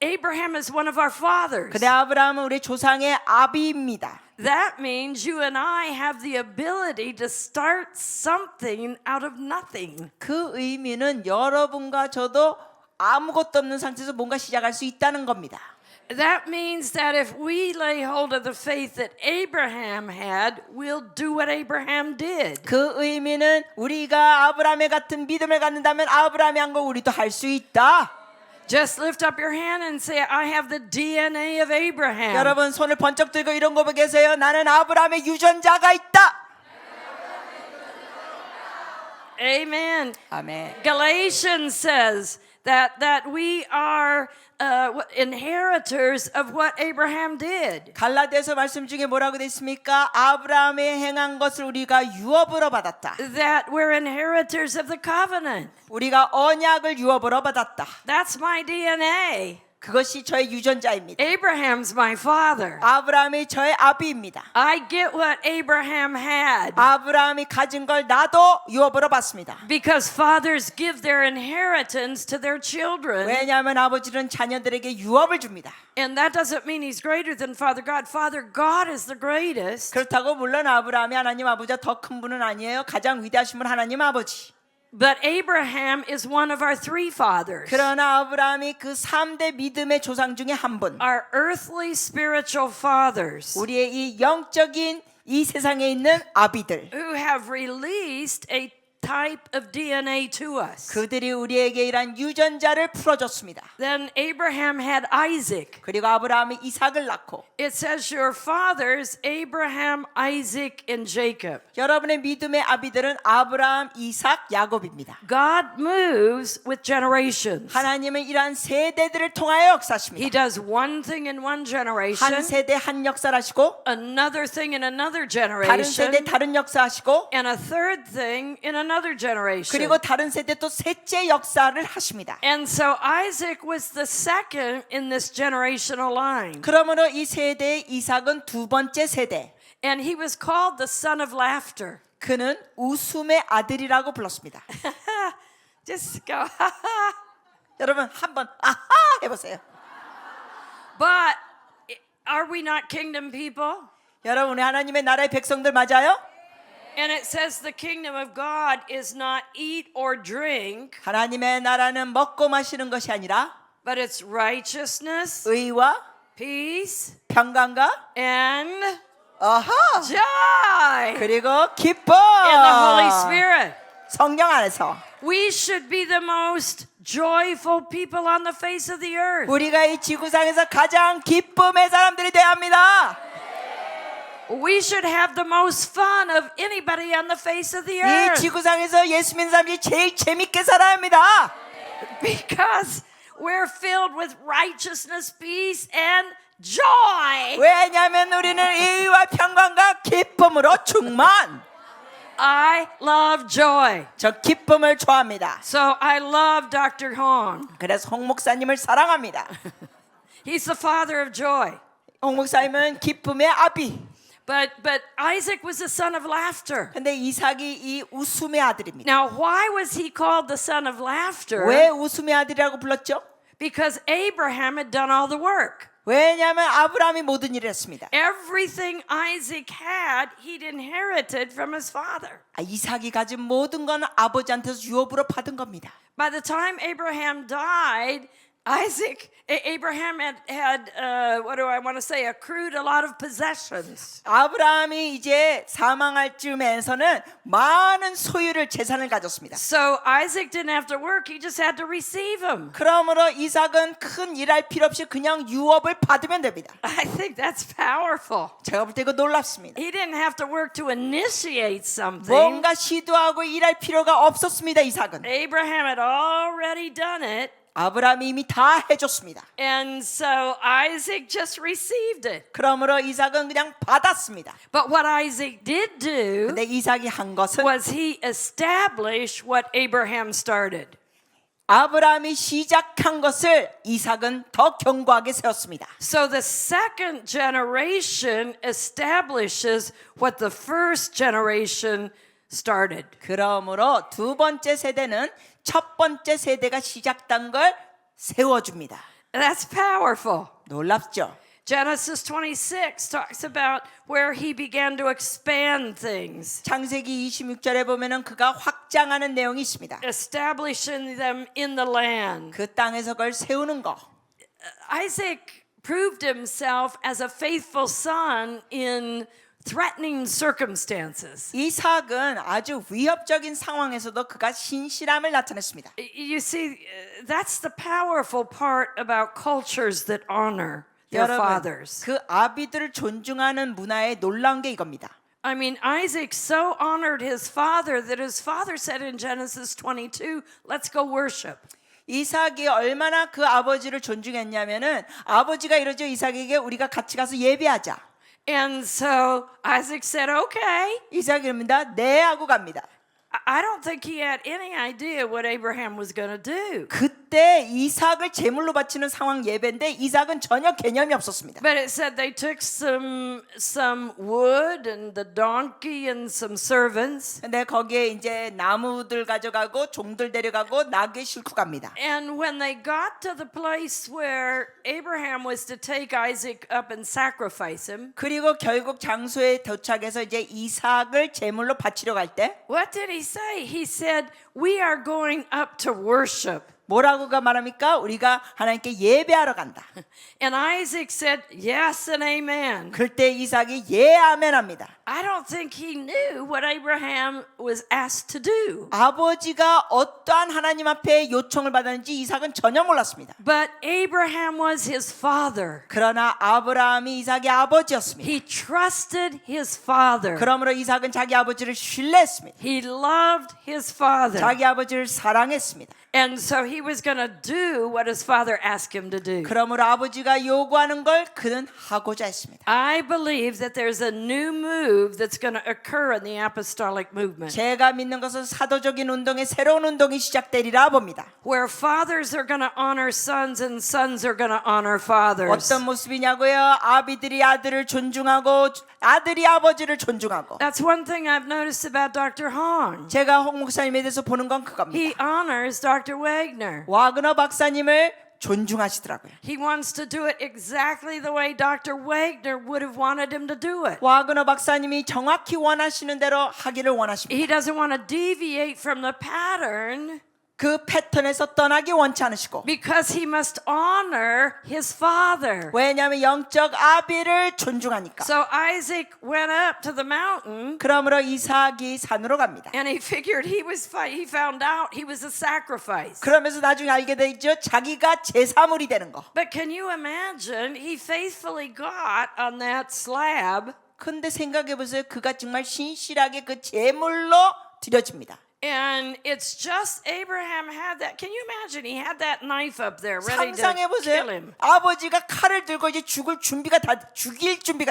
Abraham is one of our fathers. 근데 아브라함은 우리 조상의 아비입니다. That means you and I have the ability to start something out of nothing. 그 의미는 여러분과 저도 아무것도 없는 상태에서 뭔가 시작할 수 있다는 겁니다. That means that if we lay hold of the faith that Abraham had, we'll do what Abraham did. 그 의미는 우리가 아브라함의 같은 믿음을 갖는다면 아브라함이 한 거 우리도 할 수 있다. Just lift up your hand and say, I have the DNA of Abraham. 여러분 손을 번쩍 들고 이런 거 계세요. 나는 아브라함의 유전자가 있다. Amen. 아멘. Galatians says that we are inheritors of what Abraham did. 갈라디아서 말씀 중에 뭐라고 돼 있습니까? 아브라함이 행한 것을 우리가 유업으로 받았다. That we're inheritors of the covenant. 우리가 언약을 유업으로 받았다. That's my DNA. 그것이 저의 유전자입니다. Abraham's my father. 아브라함이 저의 아비입니다. I get what Abraham had. 아브라함이 가진 걸 나도 유업으로 받습니다. Because fathers give their inheritance to their children. 왜냐하면 아버지는 자녀들에게 유업을 줍니다. And that doesn't mean he's greater than Father God. Father God is the greatest. 그렇다고 물론 아브라함이 하나님 아버지가 더 큰 분은 아니에요. 가장 위대하신 분 하나님 아버지. But Abraham is one of our three fathers. 그러나 아브라함이 그 3대 믿음의 조상 중에 한 분. Our earthly spiritual fathers 우리의 이 영적인 이 세상에 있는 아비들. who have released a type of DNA to us. 그들이 우리에게 이란 유전자를 풀어줬습니다. Then Abraham had Isaac. 그리고 아브라함이 이삭을 낳고 It says your fathers, Abraham, Isaac, and Jacob. 여러분의 믿음의 아비들은 아브라함, 이삭, 야곱입니다. God moves with generations. 하나님은 이러한 세대들을 통하여 He 역사하십니다. does one thing in one 한 generation, 세대 한 역사를 하시고 another thing in another 다른 세대 generation, 다른 역사 하시고 and a third thing in another generation. 그리고 다른 세대 또 셋째 역사를 하십니다. And so Isaac was the second in this generational line. 그러므로 이 세대의 이삭은 두 번째 세대. And he was called the son of laughter. 그는 웃음의 아들이라고 불렀습니다. Just go. 여러분 한번 아하 해보세요. But are we not kingdom people? 여러분 우리 하나님의 나라의 백성들 맞아요? And it says the kingdom of God is not eat or drink, 하나님의 나라는 먹고 마시는 것이 아니라 but it's righteousness, 의와 peace, 평강과 and 아하 joy 그리고 기쁨 in the Holy Spirit. 성령 안에서 We should be the most joyful people on the face of the earth. 우리가 이 지구상에서 가장 기쁨의 사람들이 되어야 합니다. We should have the most fun of anybody on the face of the 이 earth. 지구상에서 예수 믿는 사람들이 제일 재밌게 살아야 합니다. Because we're filled with righteousness, peace, and joy. 왜냐하면 우리는 의와 평강과 기쁨으로 충만. I love joy. 저 기쁨을 좋아합니다. So I love Dr. Hong. 그래서 홍 목사님을 사랑합니다. He's the father of joy. 홍 목사님은 기쁨의 아비. But Isaac was the son of laughter. 근데 이삭이 이 웃음의 아들입니다. Now, why was he called the son of laughter? 왜 웃음의 아들이라고 불렀죠? Because Abraham had done all the work. 왜냐하면 아브라함이 모든 일을 했습니다. Everything Isaac had, he'd inherited from his father. 이삭이 가진 모든 건 아버지한테서 유업으로 받은 겁니다. By the time Abraham died, Abraham had what do I want to say, accrued a lot of possessions. 아브라함이 이제 사망할 쯤에서는 많은 소유를 재산을 가졌습니다. So Isaac didn't have to work, he just had to receive them. 그러므로 이삭은 큰 일할 필요 없이 그냥 유업을 받으면 됩니다. I think that's powerful. 제가 볼 때 이거 놀랍습니다. He didn't have to work to initiate something. 뭔가 시도하고 일할 필요가 없었습니다. 이삭은. Abraham had already done it. 아브라함이 이미 다 해줬습니다. And so Isaac just received it. 그러므로 이삭은 그냥 받았습니다. But what Isaac did do 근데 이삭이 한 것은 was he established what Abraham started. 아브라함이 시작한 것을 이삭은 더 견고하게 세웠습니다. So the second generation establishes what the first generation started. 그러므로 두 번째 세대는 첫 번째 세대가 시작된 걸 세워줍니다. That's powerful. 놀랍죠? Genesis 26 talks about where he began to expand things, 창세기 26절에 보면은 그가 확장하는 내용이 있습니다. establishing them in the land. 그 땅에서 그걸 세우는 거. Isaac proved himself as a faithful son in threatening circumstances. 이삭은 아주 위협적인 상황에서도 그가 신실함을 나타냈습니다. You see, that's the powerful part about cultures that honor their 여러분, fathers. 그 아비들을 존중하는 문화의 놀라운 게 이겁니다. I mean, Isaac so honored his father that his father said in Genesis 22, let's go worship. 이삭이 얼마나 그 아버지를 존중했냐면은 아버지가 이러죠. 이삭에게 우리가 같이 가서 예배하자. And so Isaac said, okay. 이삭이 이럽니다. 네 하고 갑니다. I don't think he had any idea what Abraham was going to do. 그때 이삭을 제물로 바치는 상황 예배인데 이삭은 전혀 개념이 없었습니다. But it said they took some wood and the donkey and some servants. 근데 거기에 이제 나무들 가져가고 종들 데려가고 나귀 싣고 갑니다. And when they got to the place where Abraham was to take Isaac up and sacrifice him, 그리고 결국 장소에 도착해서 이제 이삭을 제물로 바치려 갈 때 what did he say? He said, "We are going up to worship." 뭐라고가 말합니까? 우리가 하나님께 예배하러 간다. And Isaac said, "Yes and amen." 그때 이삭이 예 아멘합니다. I don't think he knew what Abraham was asked to do. 아버지가 어떠한 하나님 앞에 요청을 받았는지 이삭은 전혀 몰랐습니다. But Abraham was his father. 그러나 아브라함이 이삭의 아버지였습니다. He trusted his father. 그러므로 이삭은 자기 아버지를 신뢰했습니다. He loved his father. 자기 아버지를 사랑했습니다. And so he was going to do what his father asked him to do. 그러므로 아버지가 요구하는 걸 그는 하고자 했습니다. I believe that there's a new move that's going to occur in the apostolic movement. 제가 믿는 것은 사도적인 운동의 새로운 운동이 시작되리라 봅니다. Where fathers are going to honor sons and sons are going to honor fathers. 어떤 모습이냐고요? 아비들이 아들을 존중하고 아들이 아버지를 존중하고. That's one thing I've noticed about Dr. Hong. 제가 홍 목사님에 대해서 보는 건 그겁니다. He honors Dr. Wagner. 와그너 박사님을 존중하시더라고요. He wants to do it exactly the way Dr. Wagner would have wanted him to do it. 와그너 박사님이 정확히 원하시는 대로 하기를 원하십니다. He doesn't want to deviate from the pattern 그 패턴에서 떠나기 원치 않으시고 because he must honor his father. 왜냐하면 영적 아비를 존중하니까. So Isaac went up to the mountain 그러므로 이삭이 산으로 갑니다. and he figured he found out he was a sacrifice. 그러면서 나중에 알게 되죠. 자기가 제사물이 되는 거. But can you imagine he faithfully got on that slab 근데 생각해 보세요. 그가 정말 신실하게 그 제물로 드려집니다. and it's just Abraham had that. Can you imagine he had that knife up there ready 상상해 to 보세요. kill him. 아버지가 칼을 들고 이제 죽일 준비가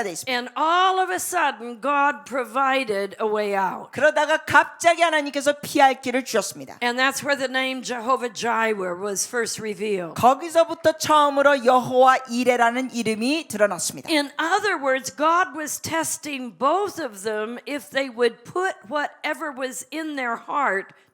돼 있습니다. And all of a sudden God provided a way out. 그러다가 갑자기 하나님께서 피할 길을 주셨습니다. And that's where the name Jehovah Jireh was first revealed. 거기서부터 처음으로 여호와 이레라는 이름이 드러났습니다. In other words, God was testing both of them if they would put whatever was in their heart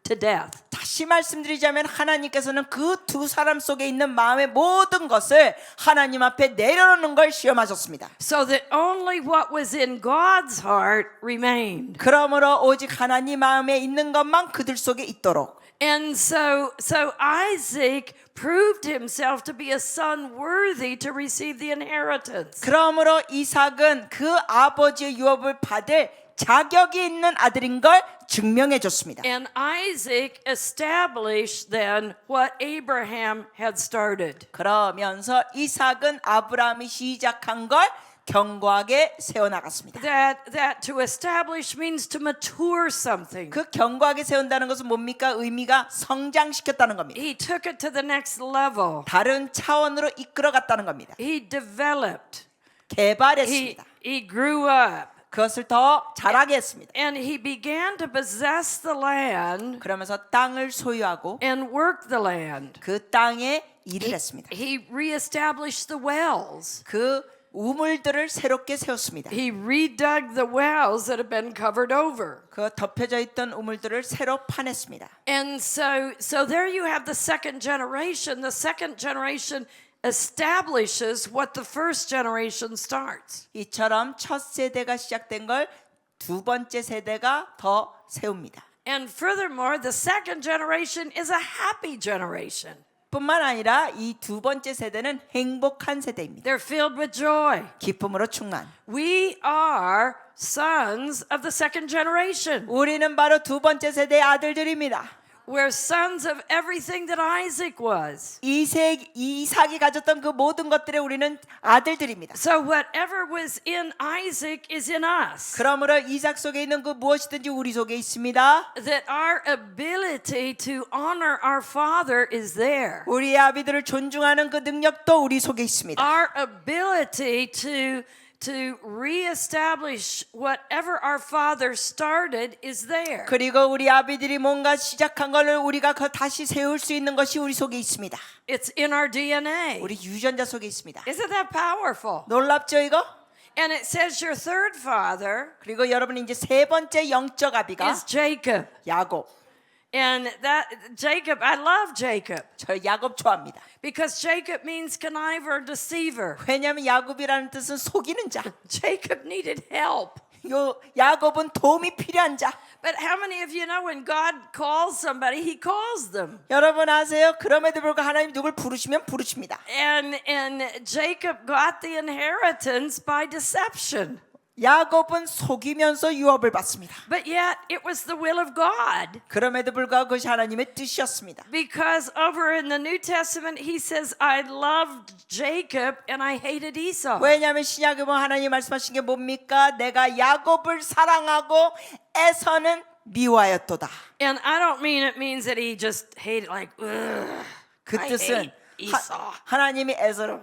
to death. 다시 말씀드리자면 하나님께서는 그 두 사람 속에 있는 마음의 모든 것을 하나님 앞에 내려놓는 걸 시험하셨습니다. So that only what was in God's heart remained. 그러므로 오직 하나님 마음에 있는 것만 그들 속에 있도록. And so Isaac proved himself to be a son worthy to receive the inheritance. 그러므로 이삭은 그 아버지의 유업을 받을 자격이 있는 아들인 걸 증명해 줬습니다. And Isaac established then what Abraham had started. 그러면서 이삭은 아브라함이 시작한 걸 견고하게 세워나갔습니다. That to establish means to mature something. 그 견고하게 세운다는 것은 뭡니까? 의미가 성장시켰다는 겁니다. He took it to the next level. 다른 차원으로 이끌어갔다는 겁니다. He developed. 개발했습니다. He grew up. 그것을 더 잘하게 했습니다. And he began to possess the land 그러면서 땅을 소유하고 and work the land. 그 땅에 일을 했습니다. He reestablished the wells. 그 우물들을 새롭게 세웠습니다. He redug the wells that had been covered over. 그 덮여져 있던 우물들을 새로 파냈습니다. And so there you have the second generation. The second generation establishes what the first generation starts. 이처럼 첫 세대가 시작된 걸 두 번째 세대가 더 세웁니다. And furthermore, the second generation is a happy generation. 뿐만 아니라 이 두 번째 세대는 행복한 세대입니다. They're filled with joy. 기쁨으로 충만. We are sons of the second generation. 우리는 바로 두 번째 세대의 아들들입니다. were sons of everything that Isaac was. 이삭이 가졌던 그 모든 것들에 우리는 아들들입니다. So whatever was in Isaac is in us. 그러므로 이삭 속에 있는 그 무엇이든지 우리 속에 있습니다. That our ability to honor our father is there. 우리의 아비들을 존중하는 그 능력도 우리 속에 있습니다. Our ability to reestablish whatever our father started is there. 그리고 우리 아비들이 뭔가 시작한 것을 우리가 다시 세울 수 있는 것이 우리 속에 있습니다. It's in our DNA. 우리 유전자 속에 있습니다. Isn't that powerful? 놀랍죠 이거? And it says your third father 그리고 여러분 이제 세 번째 영적 아비가 is Jacob. 야곱. And that Jacob, I love Jacob 저 야곱 좋아합니다. because Jacob means conniver, deceiver. 왜냐하면 야곱이라는 뜻은 속이는 자. Jacob needed help. 요 야곱은 도움이 필요한 자. But how many of you know when God calls somebody, he calls them? 여러분 아세요? 그럼에도 불구하고 하나님 누굴 부르시면 부르십니다. And Jacob got the inheritance by deception. 야곱은 속이면서 유업을 받습니다. But yet it was the will of God. 그럼에도 불구하고 그것이 하나님의 뜻이었습니다. Because over in the New Testament he says I loved Jacob and I hated Esau. 왜냐하면 신약에 보면 하나님 말씀하신 게 뭡니까? 내가 야곱을 사랑하고 에서는 미워하였도다. And I don't mean it means that he just hated like ugh. 그 I 뜻은 hate Esau. 하나님이 에서를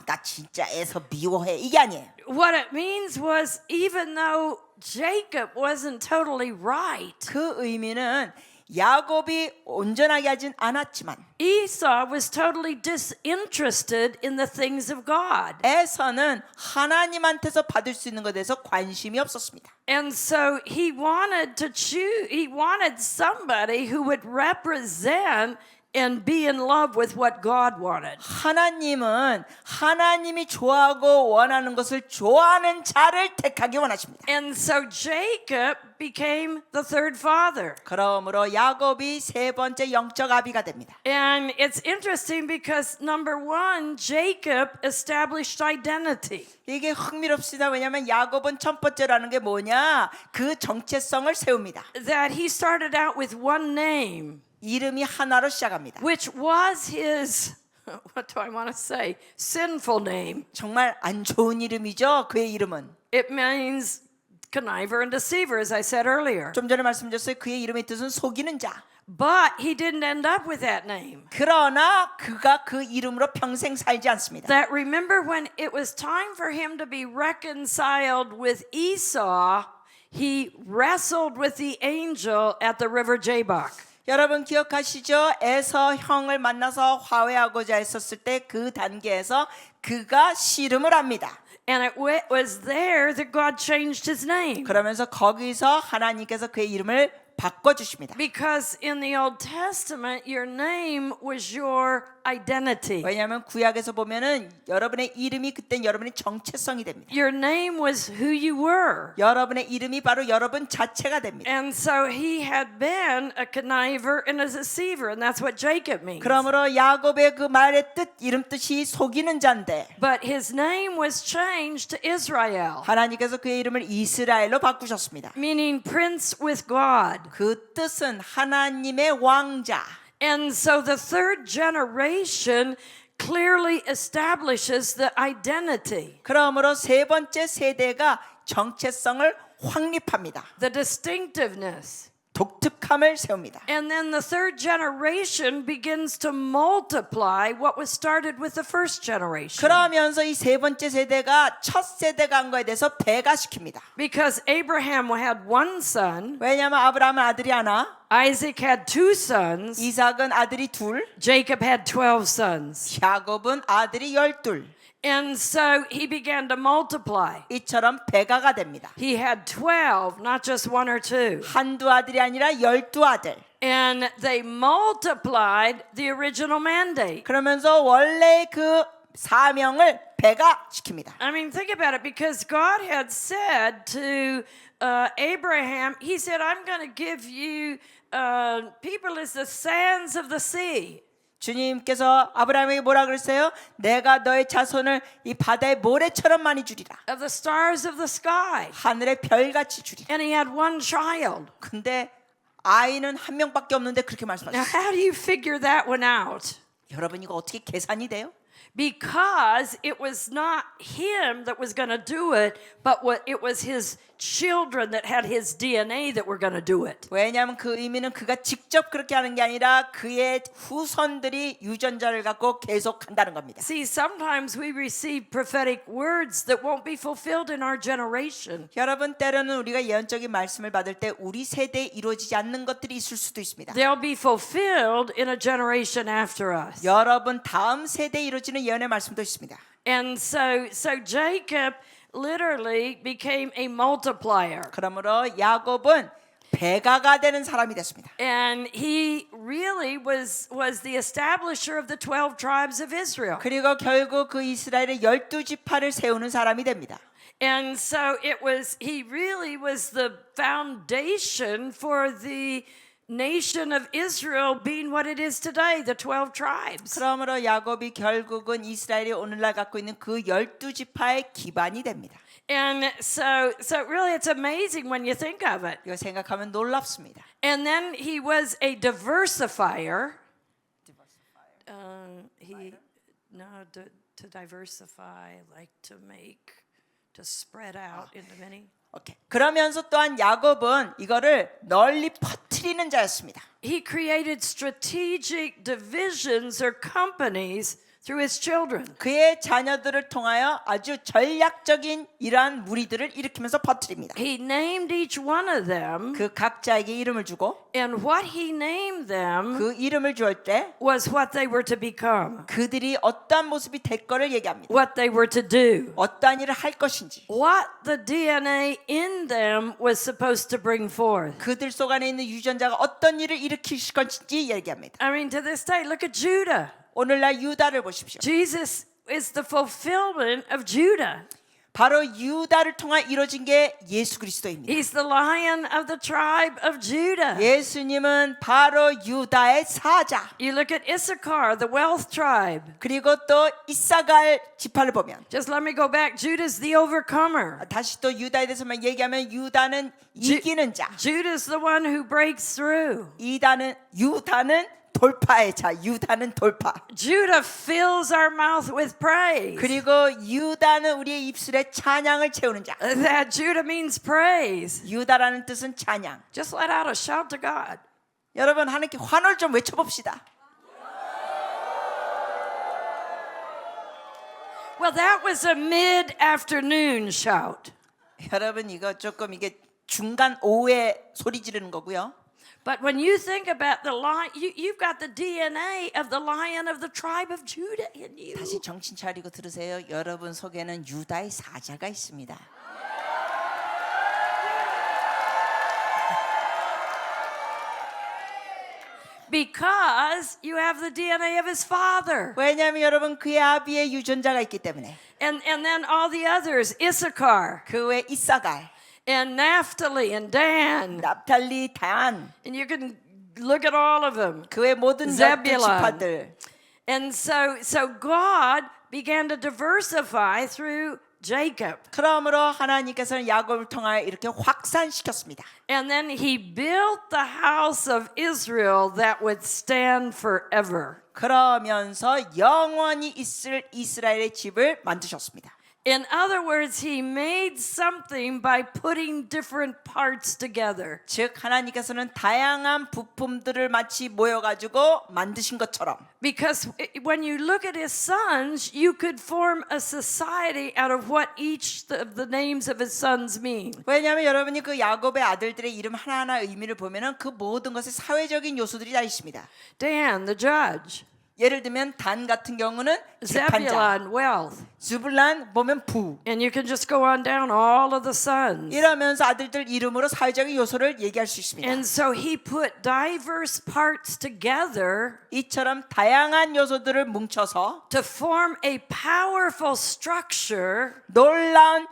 나 진짜 에서 미워해 이게 아니에요. What it means was even though Jacob wasn't totally right, 그 의미는 야곱이 온전하게 하진 않았지만 Esau was totally disinterested in the things of God. 에서는 하나님한테서 받을 수 있는 것에 대해서 관심이 없었습니다. And so he wanted to choose, he wanted somebody who would represent and be in love with what God wanted. 하나님은 하나님이 좋아하고 원하는 것을 좋아하는 자를 택하기 원하십니다. And so Jacob became the third father. 그러므로 야곱이 세 번째 영적 아비가 됩니다. And it's interesting because number one, Jacob established identity. 이게 흥미롭습니다. 왜냐하면 야곱은 첫 번째라는 게 뭐냐? 그 정체성을 세웁니다. That he started out with one name, 이름이 하나로 시작합니다. which was his, what do I want to say, sinful name. 정말 안 좋은 이름이죠. 그의 이름은. It means conniver and deceiver, as I said earlier. 좀 전에 말씀드렸어요. 그의 이름의 뜻은 속이는 자. But he didn't end up with that name. 그러나 그가 그 이름으로 평생 살지 않습니다. That remember when it was time for him to be reconciled with Esau, he wrestled with the angel at the river Jabbok. 여러분 기억하시죠? 에서 형을 만나서 화해하고자 했었을 때 그 단계에서 그가 씨름을 합니다. And it was there that God changed his name. 그러면서 거기서 하나님께서 그의 이름을 바꿔주십니다. Because in the Old Testament, your name was your identity. 왜냐하면 구약에서 보면은 여러분의 이름이 그땐 여러분의 정체성이 됩니다. Your name was who you were. 여러분의 이름이 바로 여러분 자체가 됩니다. And so he had been a conniver and a deceiver, and that's what Jacob means. 그러므로 야곱의 그 말의 뜻, 이름 뜻이 속이는 자인데 But his name was changed to Israel, 하나님께서 그의 이름을 이스라엘로 바꾸셨습니다. meaning prince with God. 그 뜻은 하나님의 왕자. And so the third generation clearly establishes the identity, 그러므로 세 번째 세대가 정체성을 확립합니다. the distinctiveness. 독특함을 세웁니다. And then the third generation begins to multiply what was started with the first generation. 그러면서 이 세 번째 세대가 첫 세대가 한 거에 대해서 배가시킵니다. Because Abraham had one son, 왜냐하면 아브라함은 아들이 하나, Isaac had two sons, 이삭은 아들이 둘, Jacob had 12 sons. 야곱은 아들이 12. And so he began to multiply. 이처럼 배가가 됩니다. He had 12, not just one or two. 한두 아들이 아니라 12아들. And they multiplied the original mandate. 그러면서 원래 그 사명을 배가시킵니다. I mean, think about it, because God had said to Abraham, he said, I'm going to give you people as the sands of the sea. 주님께서 아브라함에게 뭐라 그랬어요? 내가 너의 자손을 이 바다의 모래처럼 많이 주리라. Of the stars of the sky. 하늘의 별같이 주리라. And he had one child. 근데 아이는 한 명밖에 없는데 그렇게 Now, 말씀하셨어요. how do you figure that one out? 여러분 이거 어떻게 계산이 돼요? Because it was not him that was going to do it, but it was his children that had his DNA that were going to do it. 왜냐하면 그 의미는 그가 직접 그렇게 하는 게 아니라 그의 후손들이 유전자를 갖고 계속 한다는 겁니다. See, sometimes we receive prophetic words that won't be fulfilled in our generation. 여러분 때로는 우리가 예언적인 말씀을 받을 때 우리 세대에 이루어지지 않는 것들이 있을 수도 있습니다. They'll be fulfilled in a generation after us. 여러분 다음 세대에 이루어지는 예언의 말씀도 있습니다. And so Jacob literally became a multiplier. 그러므로 야곱은 배가가 되는 사람이 됐습니다. And he really was the establisher of the 12 tribes of Israel. 그리고 결국 그 이스라엘의 12지파를 세우는 사람이 됩니다. And so he really was the foundation for the nation of Israel being what it is today, the 12 tribes. 그러므로 야곱이 결국은 이스라엘이 오늘날 갖고 있는 그 12지파의 기반이 됩니다. And so really it's amazing when you think of it. 이거 생각하면 놀랍습니다. And then he was a diversifier. To diversify, like to spread out into many. 오케이. 그러면서 또한 야곱은 이거를 널리 퍼뜨리는 자였습니다. He created strategic divisions or companies through his children. 그의 자녀들을 통하여 아주 전략적인 이러한 무리들을 일으키면서 퍼뜨립니다. He named each one of them, 그 각자에게 이름을 주고 and what he named them 그 이름을 주을 때 was what they were to become, 그들이 어떠한 모습이 될 거를 얘기합니다. what they were to do, 어떠한 일을 할 것인지 what the DNA in them was supposed to bring forth. 그들 속 안에 있는 유전자가 어떤 일을 일으킬 것인지 얘기합니다. I mean, to this day, look at Judah. 오늘날 유다를 보십시오. Jesus is the fulfillment of Judah. 바로 유다를 통해 이루어진 게 예수 그리스도입니다. He's the lion of the tribe of Judah. 예수님은 바로 유다의 사자. You look at Issachar, the wealth tribe. 그리고 또 이사갈 지파를 보면 Just let me go back. Judah's the overcomer. 다시 또 유다에 대해서만 얘기하면 유다는 이기는 자. Judah's the one who breaks through. 유다는 돌파의 자. 유다는 돌파. Judah fills our mouth with praise. 그리고 유다는 우리의 입술에 찬양을 채우는 자. That Judah means praise. 유다라는 뜻은 찬양. Just let out a shout to God. 여러분 하나님께 환호를 좀 외쳐봅시다. Well, that was a mid-afternoon shout. 여러분 이거 조금 이게 중간 오후에 소리 지르는 거고요. But when you think about the lion, you've got the DNA of the lion of the tribe of Judah in you. 다시 정신 차리고 들으세요. 여러분 속에는 유다의 사자가 있습니다. Because you have the DNA of his father. 왜냐하면 여러분 그의 아비의 유전자가 있기 때문에. And then all the others, Issachar 그 외 이사갈, and Naphtali and Dan. 납탈리, 단, And you can look at all of them. 그 외 모든 Zebulun. 지파들. And so God began to diversify through Jacob. 그러므로 하나님께서는 야곱을 통하여 이렇게 확산시켰습니다. And then he built the house of Israel that would stand forever. 그러면서 영원히 있을 이스라엘의 집을 만드셨습니다. In other words, he made something by putting different parts together. 즉 하나님께서는 다양한 부품들을 마치 모여가지고 만드신 것처럼. Because when you look at his sons, you could form a society out of what each of the names of his sons mean. 왜냐하면 여러분이 그 야곱의 아들들의 이름 하나하나 의미를 보면은 그 모든 것의 사회적인 요소들이 다 있습니다. Dan, the judge. 예를 들면 단 같은 경우는 재판장, Zebulun, wealth. 스불란 보면 부. And you can just go on down all of the sons. 이러면서 아들들 이름으로 사회적인 요소를 얘기할 수 있습니다. And so he put diverse parts together 이처럼 다양한 요소들을 뭉쳐서 to form a powerful structure 놀라운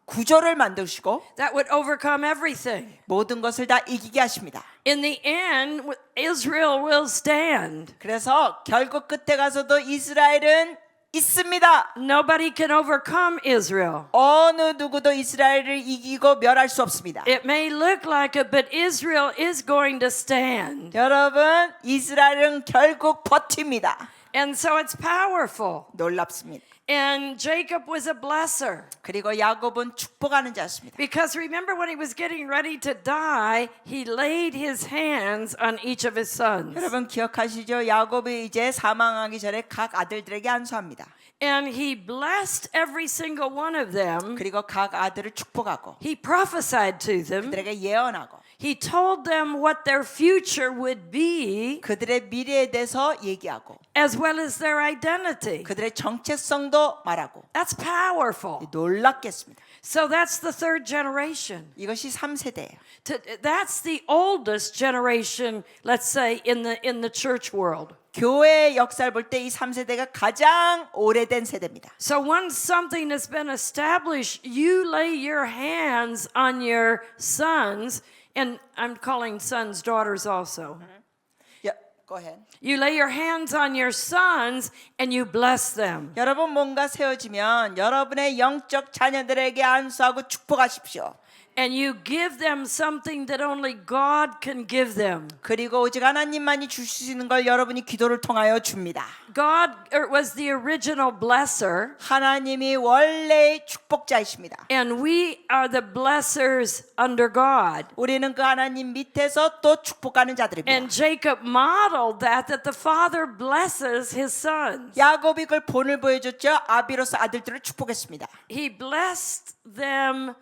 구조를 만드시고 that would overcome everything. 모든 것을 다 이기게 하십니다. In the end, Israel will stand. 그래서 결국 끝에 가서도 이스라엘은 있습니다. Nobody can overcome Israel. 어느 누구도 이스라엘을 이기고 멸할 수 없습니다. It may look like it, but Israel is going to stand. 여러분, 이스라엘은 결국 버팁니다. And so it's powerful. 놀랍습니다. And Jacob was a blesser. 그리고 야곱은 축복하는 자였습니다. Because remember when he was getting ready to die, he laid his hands on each of his sons. 여러분 기억하시죠? 야곱이 이제 사망하기 전에 각 아들들에게 안수합니다. And he blessed every single one of them. 그리고 각 아들을 축복하고 He prophesied to them. 그들에게 예언하고 He told them what their future would be, 그들의 미래에 대해서 얘기하고 as well as their identity. 그들의 정체성도 말하고 That's powerful. 놀랍겠습니다. So that's the third generation. 이것이 3세대예요. That's the oldest generation, let's say, in the church world. 교회의 역사를 볼 때 이 3세대가 가장 오래된 세대입니다. So once something has been established, you lay your hands on your sons, and I'm calling sons daughters also. Yeah, go ahead. You lay your hands on your sons and you bless them. 여러분 뭔가 세워지면 여러분의 영적 자녀들에게 안수하고 축복하십시오. And you give them something that only God can give them. 그리고 오직 하나님만이 주실 수 있는 걸 여러분이 기도를 통하여 줍니다. God was the original blesser, 하나님이 원래의 축복자이십니다. and we are the blessers under God. 우리는 그 하나님 밑에서 또 축복하는 자들입니다. And Jacob modeled that the father blesses his sons. 야곱이 그걸 본을 보여줬죠. 아비로서 아들들을 축복했습니다. He blessed them.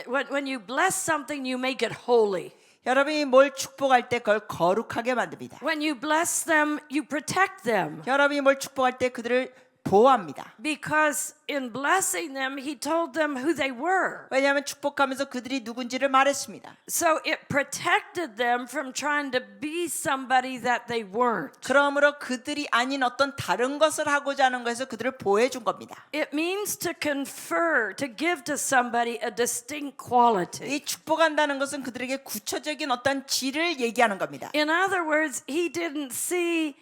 When you bless something, you make it holy. 여러분이 뭘 축복할 때 그걸 거룩하게 만듭니다. When you bless them, you protect them. 여러분이 뭘 축복할 때 그들을 보호합니다. Because in blessing them, he told them who they were. 왜냐하면 축복하면서 그들이 누군지를 말했습니다. So it protected them from trying to be somebody that they weren't. 그러므로 그들이 아닌 어떤 다른 것을 하고자 하는 것에서 그들을 보호해 준 겁니다. It means to confer, to give to somebody a distinct quality. 이 축복한다는 것은 그들에게 구체적인 어떤 질을 얘기하는 겁니다. In other words, he didn't see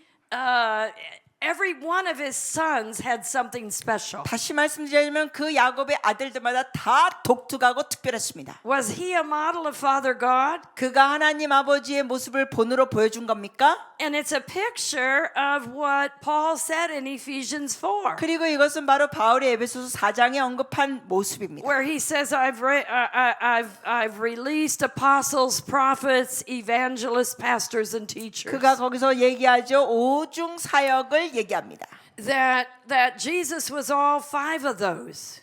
every one of his sons had something special. 다시 말씀드리자면 그 야곱의 아들들마다 다 독특하고 특별했습니다. Was he a model of Father God? 그가 하나님 아버지의 모습을 본으로 보여준 겁니까? And it's a picture of what Paul said in Ephesians 4. 그리고 이것은 바로 바울이 에베소서 4장에 언급한 모습입니다. Where he says, I've released apostles, prophets, evangelists, pastors, and teachers. 그가 거기서 얘기하죠. 오중 사역을 얘기합니다. That Jesus was all five of those.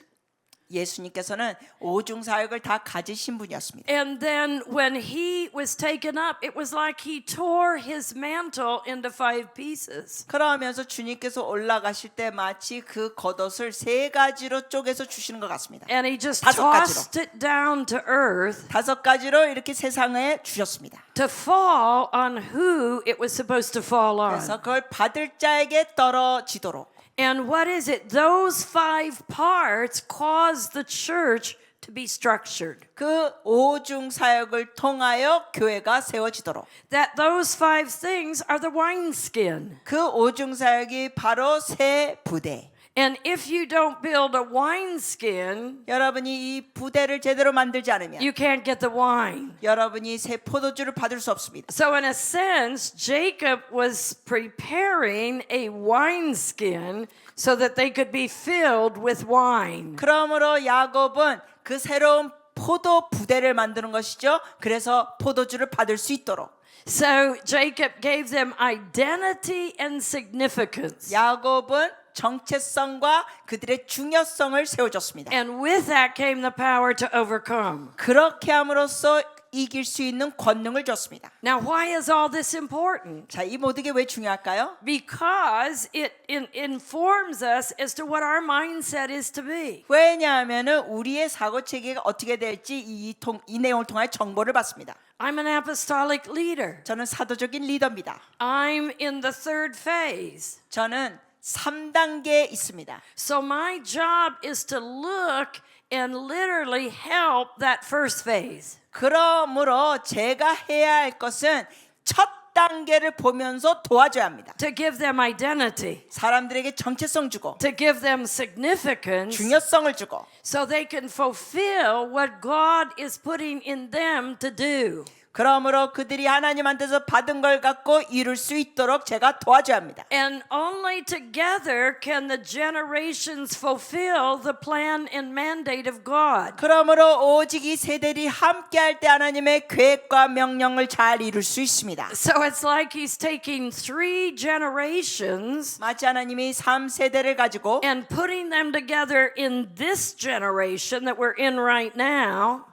예수님께서는 오중 사역을 다 가지신 분이었습니다. And then when he was taken up, it was like he tore his mantle into 5 pieces. 그러면서 주님께서 올라가실 때 마치 그 겉옷을 세 가지로 쪼개서 주시는 것 같습니다. And he just 다섯 가지로. tossed it down to earth 5가지로 이렇게 세상에 주셨습니다. to fall on who it was supposed to fall on. 그래서 그걸 받을 자에게 떨어지도록. And what is it? Those 5 parts caused the church to be structured. 그 오중 사역을 통하여 교회가 세워지도록. That those 5 things are the wineskin. 그 오중 사역이 바로 새 부대. And if you don't build a wineskin, 여러분이 이 부대를 제대로 만들지 않으면 you can't get the wine. 여러분이 새 포도주를 받을 수 없습니다. So in a sense, Jacob was preparing a wineskin so that they could be filled with wine. 그러므로 야곱은 그 새로운 포도 부대를 만드는 것이죠. 그래서 포도주를 받을 수 있도록. So Jacob gave them identity and significance. 야곱은 정체성과 그들의 중요성을 세워줬습니다. And with that came the power to overcome. 그렇게 함으로써 이길 수 있는 권능을 줬습니다. Now, why is all this important? 자, 이 모든 게 왜 중요할까요? Because it informs us as to what our mindset is to be. 왜냐하면은 우리의 사고 체계가 어떻게 될지 이 내용을 통해 정보를 받습니다. I'm an apostolic leader. 저는 사도적인 리더입니다. I'm in the 3rd phase. 저는 3단계에 있습니다. So my job is to look and literally help that first phase. 그러므로 제가 해야 할 것은 첫 단계를 보면서 도와줘야 합니다. to give them identity, 사람들에게 정체성 주고 to give them significance, 중요성을 주고 so they can fulfill what God is putting in them to do. 그러므로 그들이 하나님한테서 받은 걸 갖고 이룰 수 있도록 제가 도와줘야 합니다. And only together can the generations fulfill the plan and mandate of God. 그러므로 오직 이 세대들이 함께할 때 하나님의 계획과 명령을 잘 이룰 수 있습니다. So it's like he's taking 3 generations 마치 하나님이 3세대를 가지고 and putting them together in this generation that we're in right now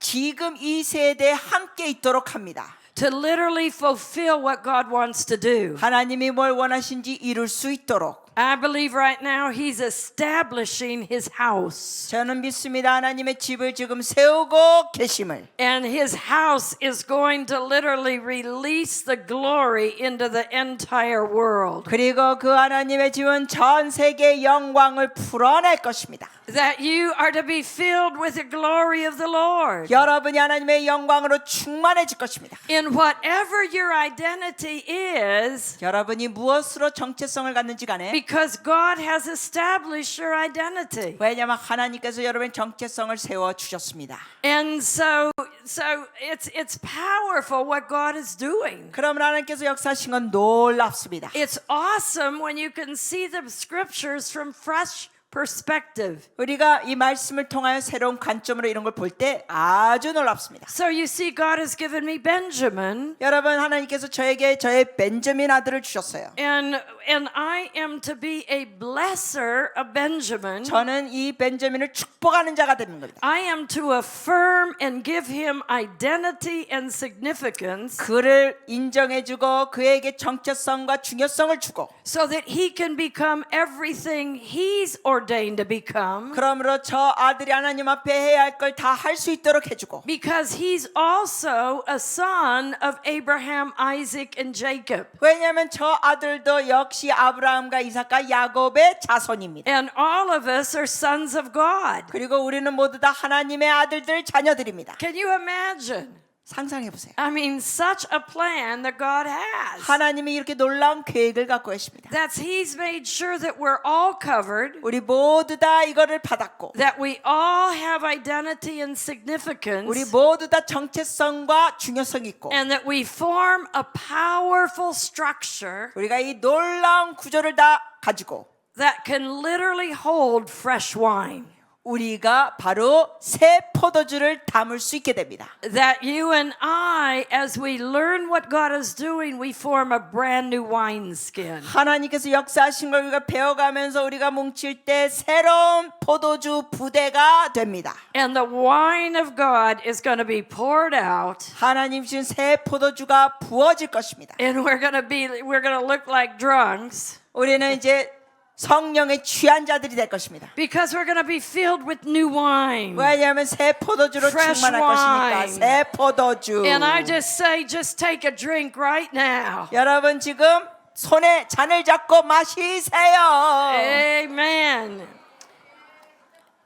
지금 이 세대에 함께 있도록 합니다. to literally fulfill what God wants to do. 하나님이 뭘 원하신지 이룰 수 있도록 I believe right now he's establishing his house. 저는 믿습니다. 하나님의 집을 지금 세우고 계심을. And his house is going to literally release the glory into the entire world. 그리고 그 하나님의 집은 전 세계의 영광을 풀어낼 것입니다. That you are to be filled with the glory of the Lord. 여러분이 하나님의 영광으로 충만해질 것입니다. In whatever your identity is, 여러분이 무엇으로 정체성을 갖는지 간에 because God has established your identity. 왜냐하면 하나님께서 여러분의 정체성을 세워 주셨습니다. And so it's powerful what God is doing. 그러면 하나님께서 역사하신 건 놀랍습니다. It's awesome when you can see the scriptures from fresh perspective. 우리가 이 말씀을 통하여 새로운 관점으로 이런 걸 볼 때 아주 놀랍습니다. So you see, God has given me Benjamin, 여러분 하나님께서 저에게 저의 벤저민 아들을 주셨어요. and I am to be a blesser of Benjamin. 저는 이 벤저민을 축복하는 자가 되는 겁니다. I am to affirm and give him identity and significance 그를 인정해주고 그에게 정체성과 중요성을 주고 so that he can become everything he's ordained to become. 그러므로 저 아들이 하나님 앞에 해야 할 걸 다 할 수 있도록 해주고 Because he's also a son of Abraham, Isaac, and Jacob. 왜냐하면 저 아들도 역시 아브라함과 이삭과 야곱의 자손입니다. And all of us are sons of God. 그리고 우리는 모두 다 하나님의 아들들 자녀들입니다. Can you imagine? 상상해 보세요. I mean, such a plan that God has. 하나님이 이렇게 놀라운 계획을 갖고 계십니다. That He's made sure that we're all covered, 우리 모두 다 이거를 받았고 that we all have identity and significance, 우리 모두 다 정체성과 중요성이 있고 and that we form a powerful structure 우리가 이 놀라운 구조를 다 가지고 that can literally hold fresh wine. 우리가 바로 새 포도주를 담을 수 있게 됩니다. That you and I, as we learn what God is doing, we form a brand new wineskin. 하나님께서 역사하신 걸 우리가 배워가면서 우리가 뭉칠 때 새로운 포도주 부대가 됩니다. And the wine of God is going to be poured out. 하나님 주신 새 포도주가 부어질 것입니다. And we're going to look like drunks. 우리는 이제 성령에 취한 자들이 될 것입니다. Because we're going to be filled with new wine. 왜냐하면 새 포도주로 Fresh 충만할 wine. 것이니까 새 포도주. And I just say, just take a drink right now. 여러분 지금 손에 잔을 잡고 마시세요. Amen.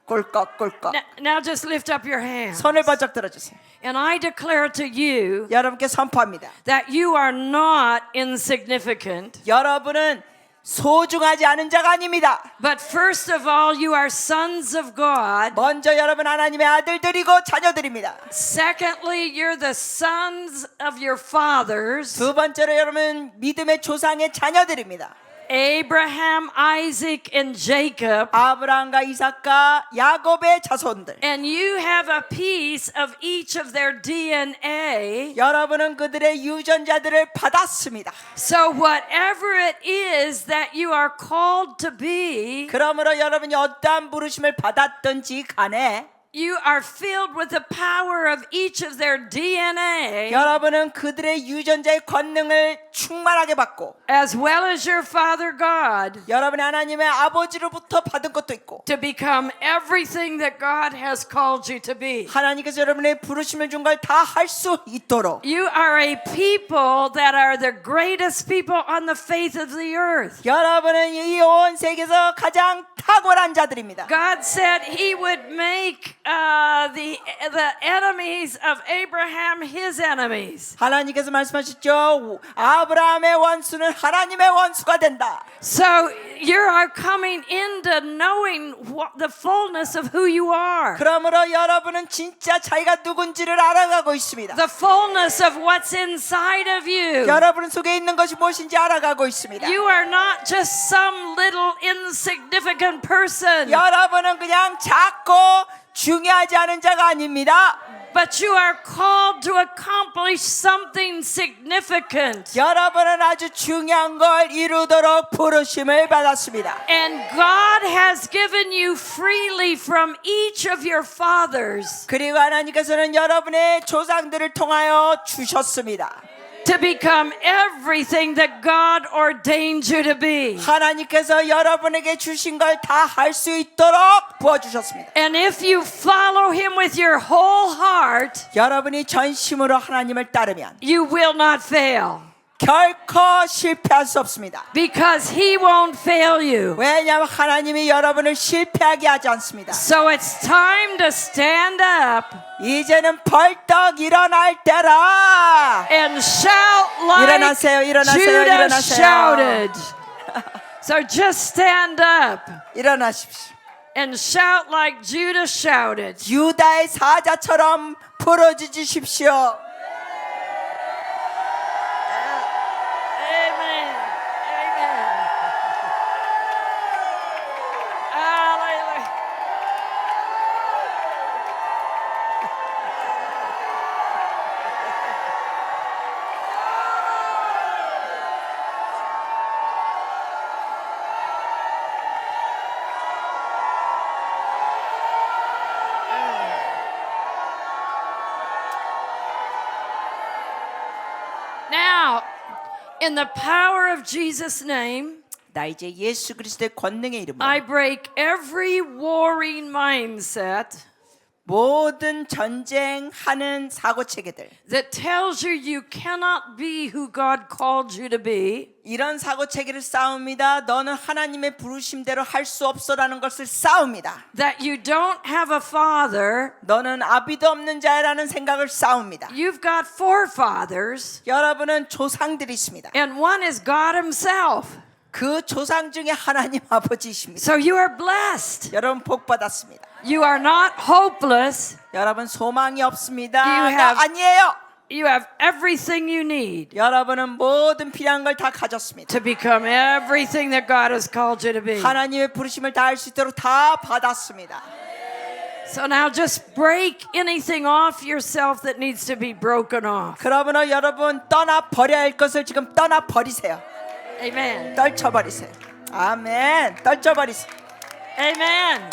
꿀꺽꿀꺽. Now just lift up your hands. 손을 번쩍 들어주세요. And I declare to you 여러분께 선포합니다. that you are not insignificant. 여러분은 소중하지 않은 자가 아닙니다. But first of all, you are sons of God. 먼저 여러분 하나님의 아들들이고 자녀들입니다. Secondly, you're the sons of your fathers. 두 번째로 여러분 믿음의 조상의 자녀들입니다. Abraham, Isaac, and Jacob. 아브라함과 이삭과 야곱의 자손들. And you have a piece of each of their DNA. 여러분은 그들의 유전자들을 받았습니다. So whatever it is that you are called to be, 그러므로 여러분이 어떠한 부르심을 받았든지 간에 you are filled with the power of each of their DNA, 여러분은 그들의 유전자의 권능을 충만하게 받고 as well as your Father God, 여러분의 하나님의 아버지로부터 받은 것도 있고 to become everything that God has called you to be. 하나님께서 여러분의 부르심을 준 걸 다 할 수 있도록 You are a people that are the greatest people on the face of the earth. 여러분은 이 온 세계에서 가장 탁월한 자들입니다. God said He would make the enemies of Abraham His enemies. 하나님께서 말씀하셨죠. 아브라함의 원수는 하나님의 원수가 된다. So you are coming into knowing the fullness of who you are. 그러므로 여러분은 진짜 자기가 누군지를 알아가고 있습니다. The fullness of what's inside of you. 여러분 속에 있는 것이 무엇인지 알아가고 있습니다. You are not just some little insignificant person, 여러분은 그냥 작고 중요하지 않은 자가 아닙니다. but you are called to accomplish something significant. 여러분은 아주 중요한 걸 이루도록 부르심을 받았습니다. And God has given you freely from each of your fathers 그리고 하나님께서는 여러분의 조상들을 통하여 주셨습니다. to become everything that God ordained you to be. 하나님께서 여러분에게 주신 걸 다 할 수 있도록 부어주셨습니다. And if you follow Him with your whole heart, 여러분이 전심으로 하나님을 따르면 you will not fail. 결코 실패할 수 없습니다. Because He won't fail you. 왜냐하면 하나님이 여러분을 실패하게 하지 않습니다. So it's time to stand up 이제는 벌떡 일어날 때라. and shout like 일어나세요, 일어나세요, Judah 일어나세요. shouted. So just stand up 일어나십시오. and shout like Judah shouted. 유다의 사자처럼 부르짖으십시오. Amen. Amen. Hallelujah. Now, in the power of Jesus' name, 나 이제 예수 그리스도의 권능의 이름으로 I break every warring mindset 모든 전쟁하는 사고 체계들, that tells you you cannot be who God called you to be. 이런 사고 체계를 싸웁니다. 너는 하나님의 부르심대로 할 수 없어라는 것을 싸웁니다. That you don't have a father. 너는 아비도 없는 자라는 생각을 싸웁니다. You've got forefathers, 여러분은 조상들이 있습니다. and one is God Himself. 그 조상 중에 하나님 아버지이십니다. So you are blessed. 여러분 복 받았습니다. You are not hopeless. 여러분 소망이 없습니다. You have- 아니에요. You have everything you need 여러분은 모든 필요한 걸 다 가졌습니다. to become everything that God has called you to be. 하나님의 부르심을 다 할 수 있도록 다 받았습니다. So now just break anything off yourself that needs to be broken off. 그러므로 여러분 떠나 버려야 할 것을 지금 떠나 버리세요. Amen. 떨쳐 버리세요. 아멘. 떨쳐 버리세요. Amen.